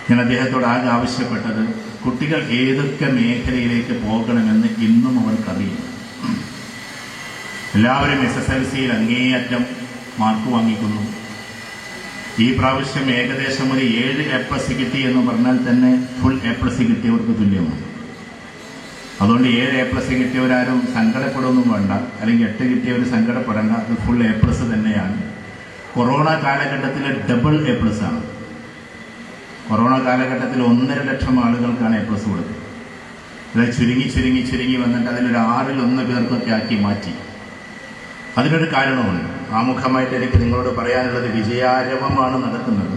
ഞാൻ അദ്ദേഹത്തോട് ആകെ ആവശ്യപ്പെട്ടത്, കുട്ടികൾ ഏതൊക്കെ മേഖലയിലേക്ക് പോകണമെന്ന് ഇന്നും അവർക്കറിയില്ല. എല്ലാവരും SSLCയിൽ അങ്ങേയറ്റം മാർക്ക് വാങ്ങിക്കുന്നു. ഈ പ്രാവശ്യം ഏകദേശം ഒരു 7 A+ കിട്ടി എന്ന് പറഞ്ഞാൽ തന്നെ ഫുൾ A+ കിട്ടിയവർക്ക് തുല്യമാണ്. അതുകൊണ്ട് 7 A+ കിട്ടിയവരാരും സങ്കടപ്പെടുകയൊന്നും വേണ്ട, അല്ലെങ്കിൽ 8 കിട്ടിയവർ സങ്കടപ്പെടേണ്ട. അത് ഫുൾ A+ തന്നെയാണ്. കൊറോണ കാലഘട്ടത്തിൽ ഡബിൾ A+ ആണ്. കൊറോണ കാലഘട്ടത്തിൽ 1.5 ലക്ഷം ആളുകൾക്കാണ് A+ കൊടുത്തത്. അതായത് ചുരുങ്ങി വന്നിട്ട് അതിലൊരു 6-1 പേർക്കൊക്കെ ആക്കി മാറ്റി. അതിനൊരു കാരണമുണ്ട്. ആമുഖമായിട്ട് എനിക്ക് നിങ്ങളോട് പറയാനുള്ളത്, വിജയാരവമാണ് നടക്കുന്നത്.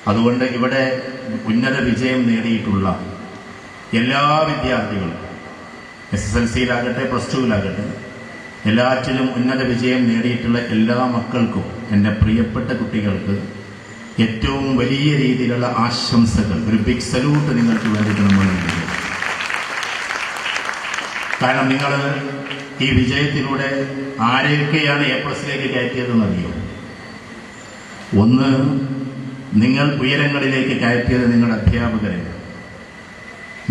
അതുകൊണ്ട് ഇവിടെ ഉന്നത വിജയം നേടിയിട്ടുള്ള എല്ലാ വിദ്യാർത്ഥികളും, SSLCയിലാകട്ടെ +2-ലാകട്ടെ, എല്ലാറ്റിലും ഉന്നത വിജയം നേടിയിട്ടുള്ള എല്ലാ മക്കൾക്കും, എൻ്റെ പ്രിയപ്പെട്ട കുട്ടികൾക്ക് ഏറ്റവും വലിയ രീതിയിലുള്ള ആശംസകൾ, ഒരു ബിഗ് സല്യൂട്ട് നിങ്ങൾക്ക് വേണ്ടിയിട്ട് നമ്മൾ നൽകുന്നു. കാരണം നിങ്ങൾ ഈ വിജയത്തിലൂടെ ആരെയൊക്കെയാണ് A+ലേക്ക് കയറ്റിയതെന്നറിയോ? ഒന്ന്, നിങ്ങൾ ഉയരങ്ങളിലേക്ക് കയറ്റിയത് നിങ്ങളുടെ അധ്യാപകരെ,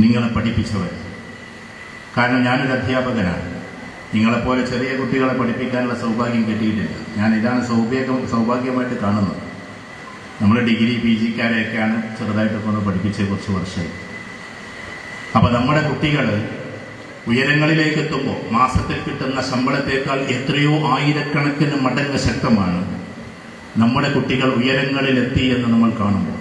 നിങ്ങളെ പഠിപ്പിച്ചവർ. കാരണം ഞാനൊരു അധ്യാപകനാണ്. നിങ്ങളെപ്പോലെ ചെറിയ കുട്ടികളെ പഠിപ്പിക്കാനുള്ള സൗഭാഗ്യം കിട്ടിയിട്ടില്ല. ഞാൻ ഇതാണ് സൗഭാഗ്യമായിട്ട് കാണുന്നത്. നമ്മൾ ഡിഗ്രി PGക്കാരെയൊക്കെയാണ് ചെറുതായിട്ടൊക്കെ ഒന്ന് പഠിപ്പിച്ച് കുറച്ച് വർഷമായി. അപ്പോൾ നമ്മുടെ കുട്ടികൾ ഉയരങ്ങളിലേക്ക് എത്തുമ്പോൾ മാസത്തിൽ കിട്ടുന്ന ശമ്പളത്തേക്കാൾ എത്രയോ ആയിരക്കണക്കിന് മടങ്ങ് ശക്തമാണ് നമ്മുടെ കുട്ടികൾ ഉയരങ്ങളിലെത്തി എന്ന് നമ്മൾ കാണുമ്പോൾ.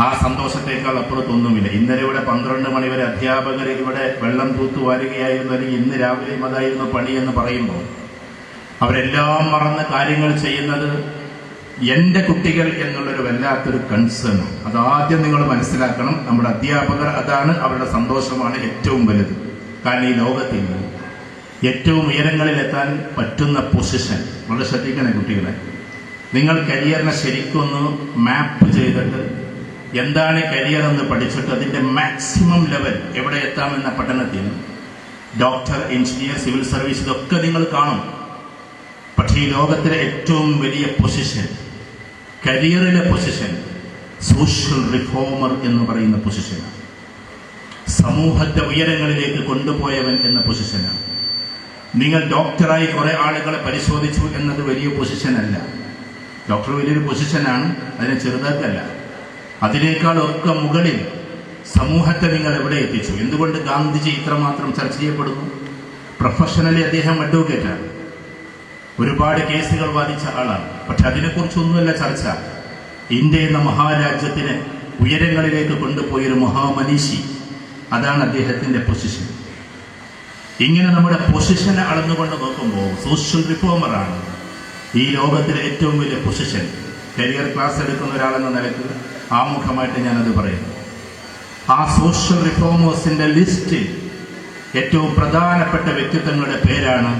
ആ സന്തോഷത്തേക്കാൾ അപ്പുറത്തൊന്നുമില്ല. ഇന്നലെ ഇവിടെ 12 മണി വരെ അധ്യാപകർ ഇവിടെ വെള്ളം തൂത്തുവാരുകയായിരുന്നു, അല്ലെങ്കിൽ ഇന്ന് രാവിലെയും അതായിരുന്നു പണി എന്ന് പറയുമ്പോൾ അവരെല്ലാം മറന്ന കാര്യങ്ങൾ ചെയ്യുന്നത് എൻ്റെ കുട്ടികൾ എന്നുള്ളൊരു വല്ലാത്തൊരു കൺസേൺ. അതാദ്യം നിങ്ങൾ മനസ്സിലാക്കണം. നമ്മുടെ അധ്യാപകർ, അതാണ് അവരുടെ സന്തോഷമാണ് ഏറ്റവും വലുത്. കാരണം ഈ ലോകത്തിൽ ഏറ്റവും ഉയരങ്ങളിലെത്താൻ പറ്റുന്ന പൊസിഷൻ, വളരെ ശ്രദ്ധിക്കണേ കുട്ടികളെ. നിങ്ങൾ കരിയറിനെ ശരിക്കൊന്ന് മാപ്പ് ചെയ്തിട്ട് എന്താണ് കരിയർ എന്ന് പഠിച്ചിട്ട് അതിൻ്റെ മാക്സിമം ലെവൽ എവിടെ എത്താമെന്ന പഠനത്തിൽ ഡോക്ടർ, എഞ്ചിനീയർ, സിവിൽ സർവീസ് ഇതൊക്കെ നിങ്ങൾ കാണും. പക്ഷേ ഈ ലോകത്തിലെ ഏറ്റവും വലിയ പൊസിഷൻ, കരിയറിലെ പൊസിഷൻ, സോഷ്യൽ റിഫോമർ എന്ന് പറയുന്ന പൊസിഷനാണ്. സമൂഹത്തെ ഉയരങ്ങളിലേക്ക് കൊണ്ടുപോയവൻ എന്ന പൊസിഷനാണ്. നിങ്ങൾ ഡോക്ടറായി കുറെ ആളുകളെ പരിശോധിച്ചു എന്നത് വലിയ പൊസിഷനല്ല. ഡോക്ടർ വലിയൊരു പൊസിഷനാണ്, അതിനെ ചെറുതാക്കല്ല. അതിനേക്കാളൊക്കെ മുകളിൽ സമൂഹത്തെ നിങ്ങൾ എവിടെ എത്തിച്ചു? എന്തുകൊണ്ട് ഗാന്ധിജി ഇത്രമാത്രം ചർച്ച ചെയ്യപ്പെടുന്നു? പ്രൊഫഷണലി അദ്ദേഹം അഡ്വക്കേറ്റാണ്, ഒരുപാട് കേസുകൾ വാദിച്ച ആളാണ്. പക്ഷെ അതിനെക്കുറിച്ചൊന്നുമല്ല ചർച്ച. ഇന്ത്യ എന്ന മഹാരാജ്യത്തിന് ഉയരങ്ങളിലേക്ക് കൊണ്ടുപോയൊരു മഹാമനീഷി, അതാണ് അദ്ദേഹത്തിന്റെ പൊസിഷൻ. ഇങ്ങനെ നമ്മുടെ പൊസിഷനെ അളന്നുകൊണ്ട് നോക്കുമ്പോൾ സോഷ്യൽ റിഫോമറാണ് ഈ ലോകത്തിലെ ഏറ്റവും വലിയ പൊസിഷൻ. കരിയർ ക്ലാസ് എടുക്കുന്ന ഒരാളെന്ന നിലയ്ക്ക് ആമുഖമായിട്ട് ഞാനത് പറയുന്നു. ആ സോഷ്യൽ റിഫോമേഴ്സിന്റെ ലിസ്റ്റിൽ ഏറ്റവും പ്രധാനപ്പെട്ട വ്യക്തിത്വങ്ങളുടെ പേരാണ്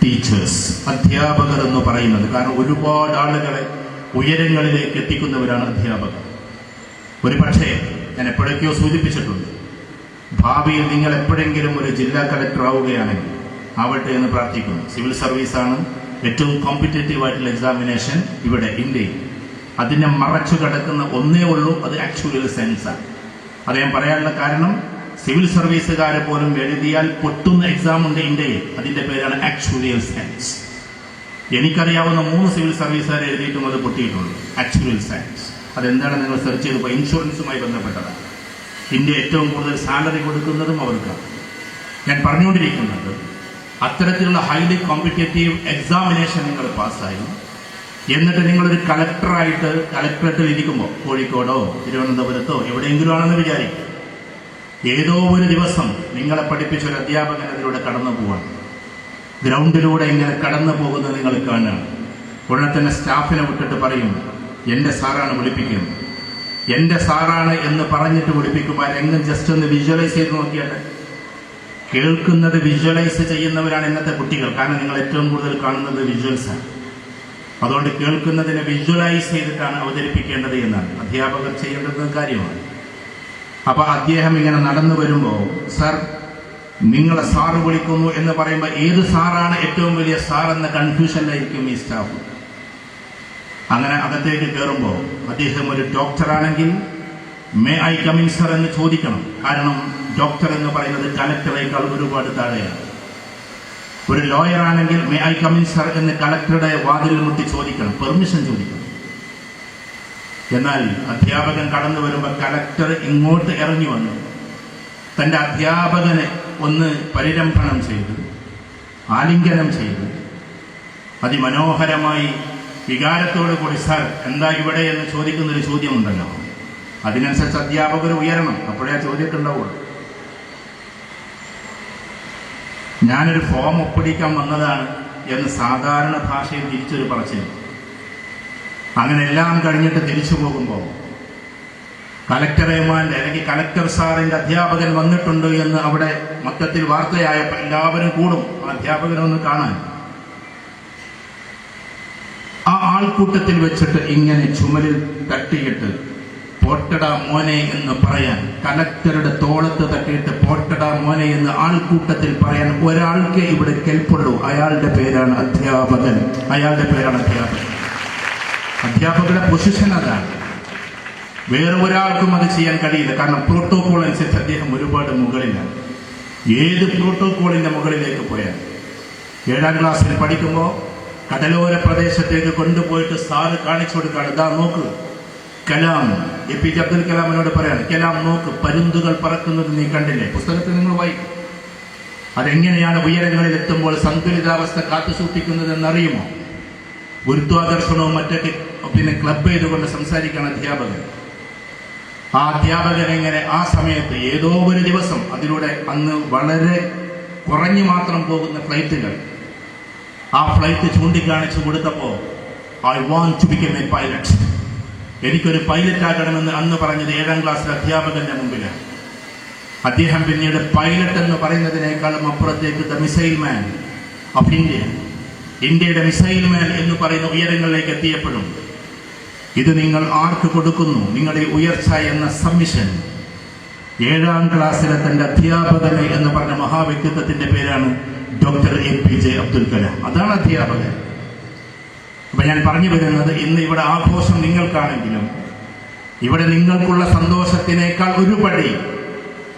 ടീച്ചേഴ്സ്, അധ്യാപകർ എന്ന് പറയുന്നത്. കാരണം ഒരുപാട് ആളുകളെ ഉയരങ്ങളിലേക്ക് എത്തിക്കുന്നവരാണ് അധ്യാപകർ. ഒരു പക്ഷേ ഞാൻ എപ്പോഴൊക്കെയോ സൂചിപ്പിച്ചിട്ടുണ്ട്, ഭാവിയിൽ നിങ്ങൾ എപ്പോഴെങ്കിലും ഒരു ജില്ലാ കളക്ടർ ആവുകയാണെങ്കിൽ ആവട്ടെ എന്ന് പ്രാർത്ഥിക്കുന്നു. സിവിൽ സർവീസാണ് ഏറ്റവും കോമ്പറ്റേറ്റീവ് ആയിട്ടുള്ള എക്സാമിനേഷൻ ഇവിടെ ഇന്ത്യയിൽ. അതിനെ മറച്ചു കിടക്കുന്ന ഒന്നേ ഉള്ളൂ, അത് ആക്ച്വൽ സയൻസാണ്. അത് ഞാൻ പറയാനുള്ള കാരണം, സിവിൽ സർവീസുകാരെ പോലും എഴുതിയാൽ പൊട്ടുന്ന എക്സാം ഉണ്ട് ഇന്ത്യയിൽ. അതിന്റെ പേരാണ് ആക്ച്വൽ സയൻസ്. എനിക്കറിയാവുന്ന 3 സിവിൽ സർവീസുകാരെ എഴുതിയിട്ടും അത് പൊട്ടിയിട്ടുള്ളൂ. ആക്ച്വൽ സയൻസ് അതെന്താണ് നിങ്ങൾ സെർച്ച് ചെയ്തപ്പോൾ ഇൻഷുറൻസുമായി ബന്ധപ്പെട്ടതാണ്. ഇന്ത്യ ഏറ്റവും കൂടുതൽ സാലറി കൊടുക്കുന്നതും അവർക്കാണ്. ഞാൻ പറഞ്ഞുകൊണ്ടിരിക്കുന്നത്, അത്തരത്തിലുള്ള ഹൈലി കോമ്പറ്റേറ്റീവ് എക്സാമിനേഷൻ നിങ്ങൾ പാസ്സായി, എന്നിട്ട് നിങ്ങളൊരു കളക്ടറായിട്ട് കളക്ടറേറ്റിൽ ഇരിക്കുമ്പോൾ, കോഴിക്കോടോ തിരുവനന്തപുരത്തോ എവിടെയെങ്കിലും ആണെന്ന് വിചാരിക്കും, ഏതോ ഒരു ദിവസം നിങ്ങളെ പഠിപ്പിച്ച ഒരു അധ്യാപകൻ അതിലൂടെ കടന്നു പോവാണ്. ഗ്രൗണ്ടിലൂടെ ഇങ്ങനെ കടന്നു പോകുന്നത് നിങ്ങൾ കാണുകയാണ്. ഉടനെ തന്നെ സ്റ്റാഫിനെ വിട്ടിട്ട് പറയും, എൻ്റെ സാറാണ് വിളിപ്പിക്കുന്നത്. എൻ്റെ സാറാണ് എന്ന് പറഞ്ഞിട്ട് വിളിപ്പിക്കുമ്പോൾ ആ രംഗം ജസ്റ്റ് ഒന്ന് വിഷ്വലൈസ് ചെയ്ത് നോക്കിയാൽ, കേൾക്കുന്നത് വിഷ്വലൈസ് ചെയ്യുന്നവരാണ് ഇന്നത്തെ കുട്ടികൾ. കാരണം നിങ്ങൾ ഏറ്റവും കൂടുതൽ കാണുന്നത് വിഷ്വൽസാണ്. അതുകൊണ്ട് കേൾക്കുന്നതിനെ വിഷ്വലൈസ് ചെയ്തിട്ടാണ് അവതരിപ്പിക്കേണ്ടത് എന്നാണ് അധ്യാപകർ ചെയ്യേണ്ടത് കാര്യമാണ്. അപ്പൊ അദ്ദേഹം ഇങ്ങനെ നടന്നു വരുമ്പോൾ, സർ നിങ്ങളെ സാറ് വിളിക്കുന്നു എന്ന് പറയുമ്പോൾ ഏത് സാറാണ് ഏറ്റവും വലിയ സാർ എന്ന കൺഫ്യൂഷനിലായിരിക്കും ഈ സ്റ്റാഫ്. അങ്ങനെ അകത്തേക്ക് കയറുമ്പോൾ അദ്ദേഹം ഒരു ഡോക്ടറാണെങ്കിൽ മേ ഐ കമിൻ സർ എന്ന് ചോദിക്കണം. കാരണം ഡോക്ടർ എന്ന് പറയുന്നത് കലക്ടറേക്കാൾ ഒരുപാട് താഴെയാണ്. ഒരു ലോയർ ആണെങ്കിൽ മേ ഐ കമിൻ സർ എന്ന് കലക്ടറുടെ വാതിലിൽ മുട്ടി ചോദിക്കണം, പെർമിഷൻ ചോദിക്കണം. എന്നാൽ അധ്യാപകൻ കടന്നു വരുമ്പോൾ കലക്ടർ ഇങ്ങോട്ട് ഇറങ്ങി വന്നു തൻ്റെ അധ്യാപകനെ ഒന്ന് പരിരംഭണം ചെയ്ത് ആലിംഗനം ചെയ്ത് അതിമനോഹരമായി വികാരത്തോടു കൂടി സാർ എന്താ ഇവിടെ എന്ന് ചോദിക്കുന്നൊരു ചോദ്യമുണ്ടല്ലോ, അതിനനുസരിച്ച് അധ്യാപകർ ഉയരണം, അപ്പോഴേ ആ ചോദ്യമൊക്കെ ഉണ്ടാവുള്ളൂ. ഞാനൊരു ഫോം ഒപ്പിടിക്കാൻ വന്നതാണ് എന്ന് സാധാരണ ഭാഷയിൽ തിരിച്ചൊരു പറച്ചിൽ. അങ്ങനെ എല്ലാം കഴിഞ്ഞിട്ട് തിരിച്ചു പോകുമ്പോൾ കലക്ടറേമാൻ്റെ അല്ലെങ്കിൽ കലക്ടർ സാറിൻ്റെ അധ്യാപകൻ വന്നിട്ടുണ്ട് എന്ന് അവിടെ മൊത്തത്തിൽ വാർത്തയായപ്പോൾ എല്ലാവരും കൂടും അധ്യാപകനെ ഒന്ന് കാണാൻ. ആ ആൾക്കൂട്ടത്തിൽ വെച്ചിട്ട് ഇങ്ങനെ ചുമലിൽ തട്ടിയിട്ട് പോട്ടടാ മോനെ എന്ന് പറയാൻ, കലക്ടറുടെ തോളത്ത് തട്ടിയിട്ട് പോട്ടടാ മോനെ എന്ന് ആൾക്കൂട്ടത്തിൽ പറയാൻ ഒരാൾക്ക് ഇവിടെ കെൽപ്പുള്ളൂ. അയാളുടെ പേരാണ് അധ്യാപകൻ. അയാളുടെ പേരാണ് അധ്യാപകൻ. അധ്യാപകരുടെ പൊസിഷൻ അതാണ്. വേറെ ഒരാൾക്കും അത് ചെയ്യാൻ കഴിയില്ല. കാരണം പ്രോട്ടോകോൾ അനുസരിച്ച് അദ്ദേഹം ഒരുപാട് മുകളിലാണ്. ഏത് പ്രോട്ടോകോളിന്റെ മുകളിലേക്ക് പോയാൽ 7ാം ക്ലാസ്സിൽ പഠിക്കുമ്പോൾ കടലോര പ്രദേശത്തേക്ക് കൊണ്ടുപോയിട്ട് സാറ് കാണിച്ചു കൊടുക്കുകയാണ്. ഇതാ നോക്ക്, കലാം, APJ അബ്ദുൽ കലാമിനോട് പറയാണ്, കലാം നോക്ക്, പരുന്തുകൾ പറക്കുന്നത് നീ കണ്ടില്ലേ? പുസ്തകത്തിൽ നിങ്ങൾ വായിക്കും. അതെങ്ങനെയാണ് ഉയരങ്ങളിൽ എത്തുമ്പോൾ സന്തുലിതാവസ്ഥ കാത്തു സൂക്ഷിക്കുന്നതെന്നറിയുമോ? ഗുരുത്വാകർഷണവും മറ്റൊക്കെ ക്ലബ് ചെയ്തുകൊണ്ട് സംസാരിക്കുകയാണ് അധ്യാപകൻ. ആ അധ്യാപകൻ എങ്ങനെ ആ സമയത്ത് ഏതോ ഒരു ദിവസം അതിലൂടെ അന്ന് വളരെ കുറഞ്ഞു മാത്രം പോകുന്ന ഫ്ലൈറ്റുകൾ, ആ ഫ്ലൈറ്റ് ചൂണ്ടിക്കാണിച്ചു കൊടുത്തപ്പോൾ I want to become a pilot, എനിക്കൊരു പൈലറ്റ് ആകണമെന്ന് അന്ന് പറഞ്ഞത് 7ാം ക്ലാസ്സിലെ അധ്യാപകന്റെ മുമ്പിലാണ്. അദ്ദേഹം പിന്നീട് പൈലറ്റ് എന്ന് പറയുന്നതിനേക്കാളും അപ്പുറത്തേക്ക് the missile man of India, ഇന്ത്യയുടെ മിസൈൽ മാൻ എന്ന് പറയുന്ന ഉയരങ്ങളിലേക്ക് എത്തിയപ്പോഴും ഇത് നിങ്ങൾ ആർക്ക് കൊടുക്കുന്നു, നിങ്ങളുടെ ഉയർച്ച എന്ന സബ്മിഷൻ 7ാം ക്ലാസ്സിലെ തന്റെ അധ്യാപകനെ എന്ന് പറഞ്ഞ മഹാവ്യക്തിത്വത്തിന്റെ പേരാണ് ഡോക്ടർ APJ അബ്ദുൽ കലാം. അതാണ് അധ്യാപകൻ. അപ്പൊ ഞാൻ പറഞ്ഞു വരുന്നത്, ഇന്ന് ഇവിടെ ആഘോഷം നിങ്ങൾക്കാണെങ്കിലും ഇവിടെ നിങ്ങൾക്കുള്ള സന്തോഷത്തിനേക്കാൾ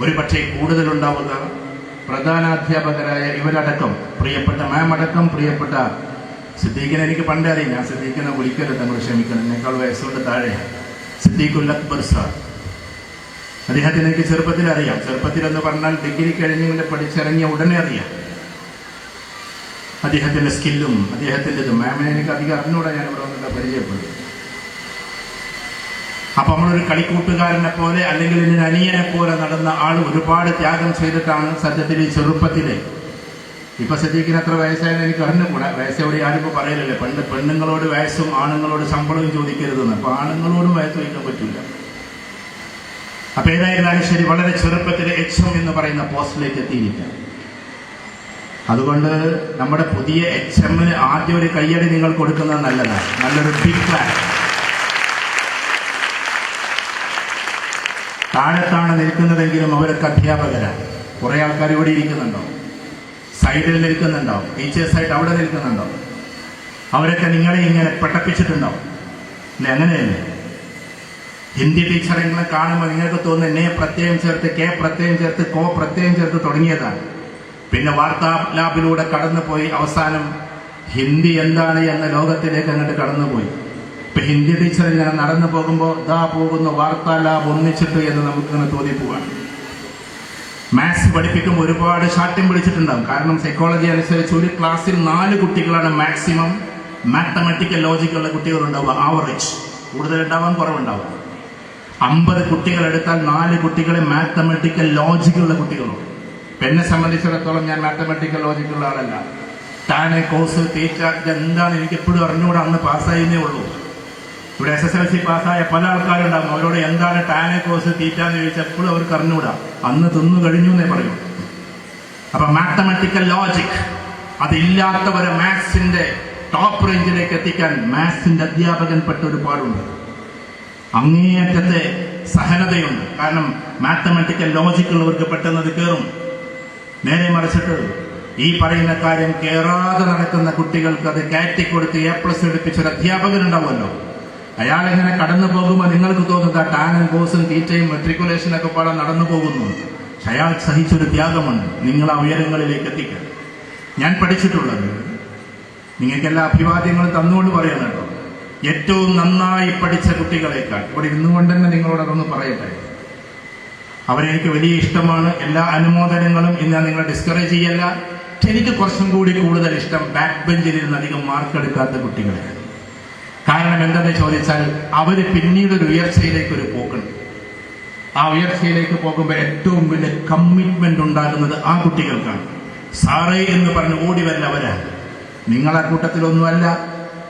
ഒരു പക്ഷേ കൂടുതലുണ്ടാവുക പ്രധാനാധ്യാപകരായ ഇവരടക്കം, പ്രിയപ്പെട്ട മാം അടക്കം, പ്രിയപ്പെട്ട സിദ്ദീഖിനെ എനിക്ക് പണ്ടേ അറിയാം. ഞാൻ സിദ്ദീഖിനെ വിളിക്കരുത്, തങ്ങൾ ക്ഷമിക്കണം, എന്നേക്കാൾ വയസ്സുകൊണ്ട് താഴെയാണ് സിദ്ദീഖുൽ അക്ബർ സാർ. അദ്ദേഹത്തിന് എനിക്ക് ചെറുപ്പത്തിൽ അറിയാം. ചെറുപ്പത്തിലെന്ന് പറഞ്ഞാൽ ഡിഗ്രി കഴിഞ്ഞ് പഠിച്ചിറങ്ങിയ ഉടനെ അറിയാം അദ്ദേഹത്തിന്റെ സ്കില്ലും അദ്ദേഹത്തിൻ്റെ ഇതും. മാമിനെ എനിക്ക് അധികം അറിഞ്ഞൂടെ, ഞാൻ ഇവിടെ വന്നിട്ട് പരിചയപ്പെടും. അപ്പൊ നമ്മളൊരു കളിക്കൂട്ടുകാരനെ പോലെ അല്ലെങ്കിൽ ഇതിന് അനിയനെ പോലെ നടന്ന ആൾ ഒരുപാട് ത്യാഗം ചെയ്തിട്ടാണ് സത്യത്തിൽ ഈ ചെറുപ്പത്തിലെ, ഇപ്പൊ സിദ്ദീഖിന് എത്ര വയസ്സായെന്ന് എനിക്ക് അറിഞ്ഞുകൂടാ. വയസ്സോടെ ആരിപ്പോൾ പറയലല്ലേ, പണ്ട് പെണ്ണുങ്ങളോട് വയസ്സും ആണുങ്ങളോട് ശമ്പളവും ചോദിക്കരുതെന്ന്. അപ്പൊ ആണുങ്ങളോടും വയസ്സ് ചോദിക്കാൻ പറ്റില്ല. അപ്പൊ ഏതായിരുന്നാലും ശരി, വളരെ ചെറുപ്പത്തിൽ HM എന്ന് പറയുന്ന പോസ്റ്റിലേക്ക് എത്തിയിരിക്കാം. അതുകൊണ്ട് നമ്മുടെ പുതിയ HMന് ആദ്യം ഒരു കയ്യടി നിങ്ങൾ കൊടുക്കുന്നത് നല്ലതാണ്. നല്ലൊരു ബിഗ് ക്ലാൻ. താഴത്താണ് നിൽക്കുന്നതെങ്കിലും അവരൊക്കെ അധ്യാപകരാണ്. കുറെ ആൾക്കാർ ഇവിടെ ഇരിക്കുന്നുണ്ടോ, സൈഡിൽ നിൽക്കുന്നുണ്ടോ, ടീച്ചേഴ്സായിട്ട് അവിടെ നിൽക്കുന്നുണ്ടോ, അവരൊക്കെ നിങ്ങളെ ഇങ്ങനെ പഠിപ്പിച്ചിട്ടുണ്ടോ? അല്ലെ? അങ്ങനെയല്ലേ? ഹിന്ദി ടീച്ചറെ കാണുമ്പോൾ നിങ്ങൾക്ക് തോന്നുന്നു നെ പ്രത്യയം ചേർത്ത്, കെ പ്രത്യയം ചേർത്ത്, കോ പ്രത്യയം ചേർത്ത് തുടങ്ങിയതാണ്. പിന്നെ വാർത്താ ലാബിലൂടെ കടന്നുപോയി അവസാനം ഹിന്ദി എന്താണ് എന്ന ലോകത്തിലേക്ക് അങ്ങോട്ട് കടന്നുപോയി. ഇപ്പൊ ഹിന്ദി ടീച്ചർ ഇങ്ങനെ നടന്നു പോകുമ്പോൾ ദാ പോകുന്ന വാർത്താ ലാബ് ഒന്നിച്ചിട്ട് എന്ന് നമുക്കിങ്ങനെ തോന്നിപ്പോവാണ്. മാത്സ് പഠിപ്പിക്കുമ്പോൾ ഒരുപാട് ശാഠ്യം പിടിച്ചിട്ടുണ്ടാകും. കാരണം സൈക്കോളജി അനുസരിച്ച് ഒരു ക്ലാസ്സിൽ 4 കുട്ടികളാണ് മാക്സിമം മാത്തമാറ്റിക്കൽ ലോജിക്കുള്ള കുട്ടികളുണ്ടാവുക. ആവറേജ് കൂടുതലുണ്ടാവാൻ കുറവുണ്ടാവുക. 50 കുട്ടികൾ എടുത്താൽ 4 കുട്ടികളെ മാത്തമാറ്റിക്കൽ ലോജിക്കുള്ള കുട്ടികളുണ്ട്. എന്നെ സംബന്ധിച്ചിടത്തോളം ഞാൻ മാത്തമാറ്റിക്കൽ ലോജിക്കുള്ള ആളല്ല. ടാനെ, കോസ്, തീറ്റ ഇതെന്താണ് എനിക്ക് എപ്പോഴും അറിഞ്ഞുകൂടെ. അന്ന് പാസ്സായിരുന്നേ ഉള്ളൂ. ഇവിടെ SSLC പാസ്സായ പല ആൾക്കാരുണ്ടാകും. അവരോട് എന്താണ് ടാനെ, കോസ്, തീറ്റ എന്ന് ചോദിച്ചാൽ എപ്പോഴും അവർക്ക് അറിഞ്ഞുകൂടാ. അന്ന് തിന്നു കഴിഞ്ഞു എന്നേ പറയൂ. അപ്പൊ മാത്തമാറ്റിക്കൽ ലോജിക് അതില്ലാത്തവരെ മാത്സിന്റെ ടോപ്പ് റേഞ്ചിലേക്ക് എത്തിക്കാൻ മാത്സിന്റെ അധ്യാപകൻ പെട്ട ഒരു പാടുണ്ട്. അങ്ങേയറ്റത്തെ സഹനതയുണ്ട്. കാരണം മാത്തമാറ്റിക്കൽ ലോജിക്കുള്ളവർക്ക് പെട്ടെന്ന് അത് കയറും. നേരെ മറിച്ചിട്ട് ഈ പറയുന്ന കാര്യം കേറാതെ നടക്കുന്ന കുട്ടികൾക്ക് അത് കയറ്റിക്കൊടുത്ത് A+ എടുപ്പിച്ചൊരു അധ്യാപകനുണ്ടാവുമല്ലോ, അയാളെങ്ങനെ കടന്നു പോകുമ്പോൾ നിങ്ങൾക്ക് തോന്നുക ടാനും കോഴ്സും തീറ്റയും മെട്രിക്കുലേഷനൊക്കെ പാടെ നടന്നു പോകുന്നു. പക്ഷെ അയാൾ സഹിച്ചൊരു ത്യാഗമുണ്ട് നിങ്ങൾ ആ ഉയരങ്ങളിലേക്ക് എത്തിക്കാൻ. ഞാൻ പഠിച്ചിട്ടുള്ളത്, നിങ്ങൾക്കെല്ലാ അഭിവാദ്യങ്ങളും തന്നുകൊണ്ട് പറയണം കേട്ടോ, ഏറ്റവും നന്നായി പഠിച്ച കുട്ടികളെക്കാൾ ഇവിടെ ഇരുന്നുകൊണ്ട് തന്നെ നിങ്ങളോട് അതൊന്ന് പറയട്ടെ. അവരെനിക്ക് വലിയ ഇഷ്ടമാണ്. എല്ലാ അനുമോദനങ്ങളും ഇന്ന് നിങ്ങളെ ഡിസ്കറേജ് ചെയ്യല്ല. എനിക്ക് കുറച്ചും കൂടി കൂടുതൽ ഇഷ്ടം ബാക്ക് ബെഞ്ചിൽ ഇരുന്ന് അധികം മാർക്ക് എടുക്കാത്ത കുട്ടികളെയാണ്. കാരണം എന്താണെന്ന് ചോദിച്ചാൽ അവര് പിന്നീട് ഒരു ഉയർച്ചയിലേക്ക് ഒരു പോക്കുണ്ട്. ആ ഉയർച്ചയിലേക്ക് പോകുമ്പോൾ ഏറ്റവും വലിയ കമ്മിറ്റ്മെന്റ് ഉണ്ടാകുന്നത് ആ കുട്ടികൾക്കാണ്. സാറേ എന്ന് പറഞ്ഞ് ഓടി വരല്ല അവരാണ്. നിങ്ങളെ കൂട്ടത്തിലൊന്നുമല്ല,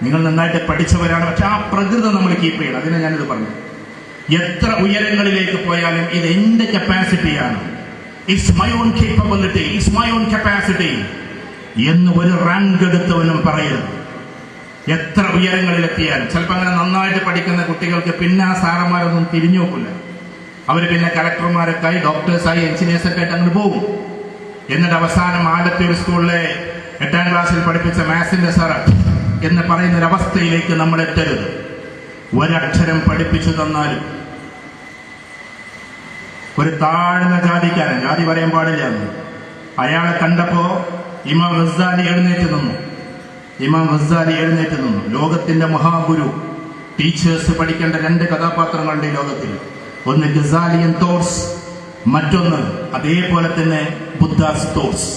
നിങ്ങൾ നന്നായിട്ട് പഠിച്ചവരാണ്. പക്ഷെ ആ പ്രകൃതം നമ്മൾ കീപ്പ് ചെയ്യണം. അതിനെ ഞാനിത് പറഞ്ഞു. എത്ര ഉയരങ്ങളിലേക്ക് പോയാലും ഇത് എന്റെ കപ്പാസിറ്റിയാണ്, it's my own capability, it's my own capacity എന്ന് ഒരു റാങ്ക് എടുത്തവനും പറയരുത്. എത്ര ഉയരങ്ങളിലെത്തിയാലും ചിലപ്പോൾ അങ്ങനെ നന്നായിട്ട് പഠിക്കുന്ന കുട്ടികൾക്ക് പിന്നെ ആ സാറന്മാരൊന്നും തിരിഞ്ഞു നോക്കില്ല. അവർ പിന്നെ കളക്ടർമാരൊക്കെ ആയി, ഡോക്ടേഴ്സായി, എഞ്ചിനീയേഴ്സൊക്കെ ആയിട്ട് അങ്ങ് പോകും. എന്നിട്ട് അവസാനം ആദ്യത്തെ ഒരു സ്കൂളിലെ 8ാം ക്ലാസ്സിൽ പഠിപ്പിച്ച മാത്സിന്റെ സാറ് എന്ന് പറയുന്നൊരവസ്ഥയിലേക്ക് നമ്മൾ എത്തരുത്. ഒരക്ഷരം പഠിപ്പിച്ചു തന്നാലും ഒരു താഴ്ന്ന ജാതിക്കാരൻ, ജാതി പറയാൻ പാടില്ല എന്ന്, അയാളെ കണ്ടപ്പോ ഇമാം ഗസാലി എഴുന്നേറ്റ് നിന്നു. ലോകത്തിന്റെ മഹാഗുരു. ടീച്ചേഴ്സ് പഠിക്കേണ്ട 2 കഥാപാത്രങ്ങളുണ്ട് ഈ ലോകത്തിൽ. ഒന്ന് ഗസാലിയൻ തോട്ട്സ്, മറ്റൊന്ന് അതേപോലെ തന്നെ ബുദ്ധാസ് തോട്ട്സ്.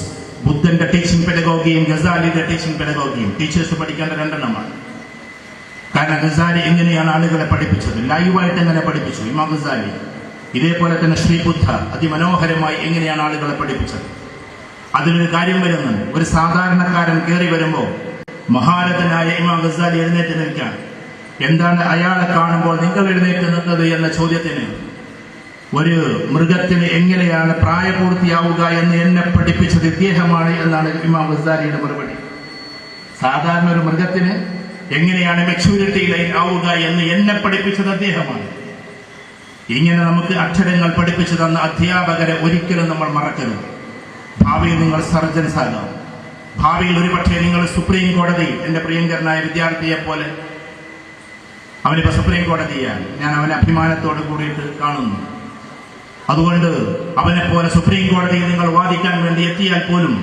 ബുദ്ധന്റെ ടീച്ചിങ് പെഡഗോഗിയും ഗസാലിയുടെ ടീച്ചിങ് പെഡഗോഗിയും ടീച്ചേഴ്സ് പഠിക്കേണ്ട 2 എണ്ണമാണ്. കാരണം ഗസാലി എങ്ങനെയാണ് ആളുകളെ പഠിപ്പിച്ചത്, ലൈവായിട്ട് എങ്ങനെ പഠിപ്പിച്ചു ഇമാം ഗസാലി. ഇതേപോലെ തന്നെ ശ്രീ ബുദ്ധ അതിമനോഹരമായി എങ്ങനെയാണ് ആളുകളെ പഠിപ്പിച്ചത്. അതിലൊരു കാര്യം വരുന്നുണ്ട്. ഒരു സാധാരണക്കാരൻ കയറി വരുമ്പോൾ മഹാരഥനായ ഇമാം ഗസാലി എഴുന്നേറ്റ് നിൽക്കാൻ. എന്താണ് അയാളെ കാണുമ്പോൾ നിങ്ങൾ എഴുന്നേറ്റ് നിന്നത് എന്ന ചോദ്യത്തിന്, ഒരു മൃഗത്തിന് എങ്ങനെയാണ് പ്രായപൂർത്തിയാവുക എന്ന് എന്നെ പഠിപ്പിച്ചത് ഇദ്ദേഹമാണ് എന്നാണ് ഇമാം ഗസാലിയുടെ മറുപടി. സാധാരണ ഒരു മൃഗത്തിന് എങ്ങനെയാണ് മെച്യൂരിറ്റി ലൈൻ ആവുക എന്ന് എന്നെ പഠിപ്പിച്ചത് അദ്ദേഹമാണ്. ഇങ്ങനെ നമുക്ക് അക്ഷരങ്ങൾ പഠിപ്പിച്ചു തന്ന അധ്യാപകരെ ഒരിക്കലും നമ്മൾ മറക്കരുത്. ഭാവിയിൽ നിങ്ങൾ സർജൻസ് ആകാം. ഭാവിയിൽ ഒരുപക്ഷെ നിങ്ങൾ സുപ്രീം കോടതി, എന്റെ പ്രിയങ്കരനായ വിദ്യാർത്ഥിയെ പോലെ, അവനിപ്പോ സുപ്രീം കോടതിയാണ്, ഞാൻ അവനെ അഭിമാനത്തോട് കൂടിയിട്ട് കാണുന്നു. അതുകൊണ്ട് അവനെ പോലെ സുപ്രീം കോടതിയിൽ നിങ്ങൾ വാദിക്കാൻ വേണ്ടി എത്തിയാൽ പോലും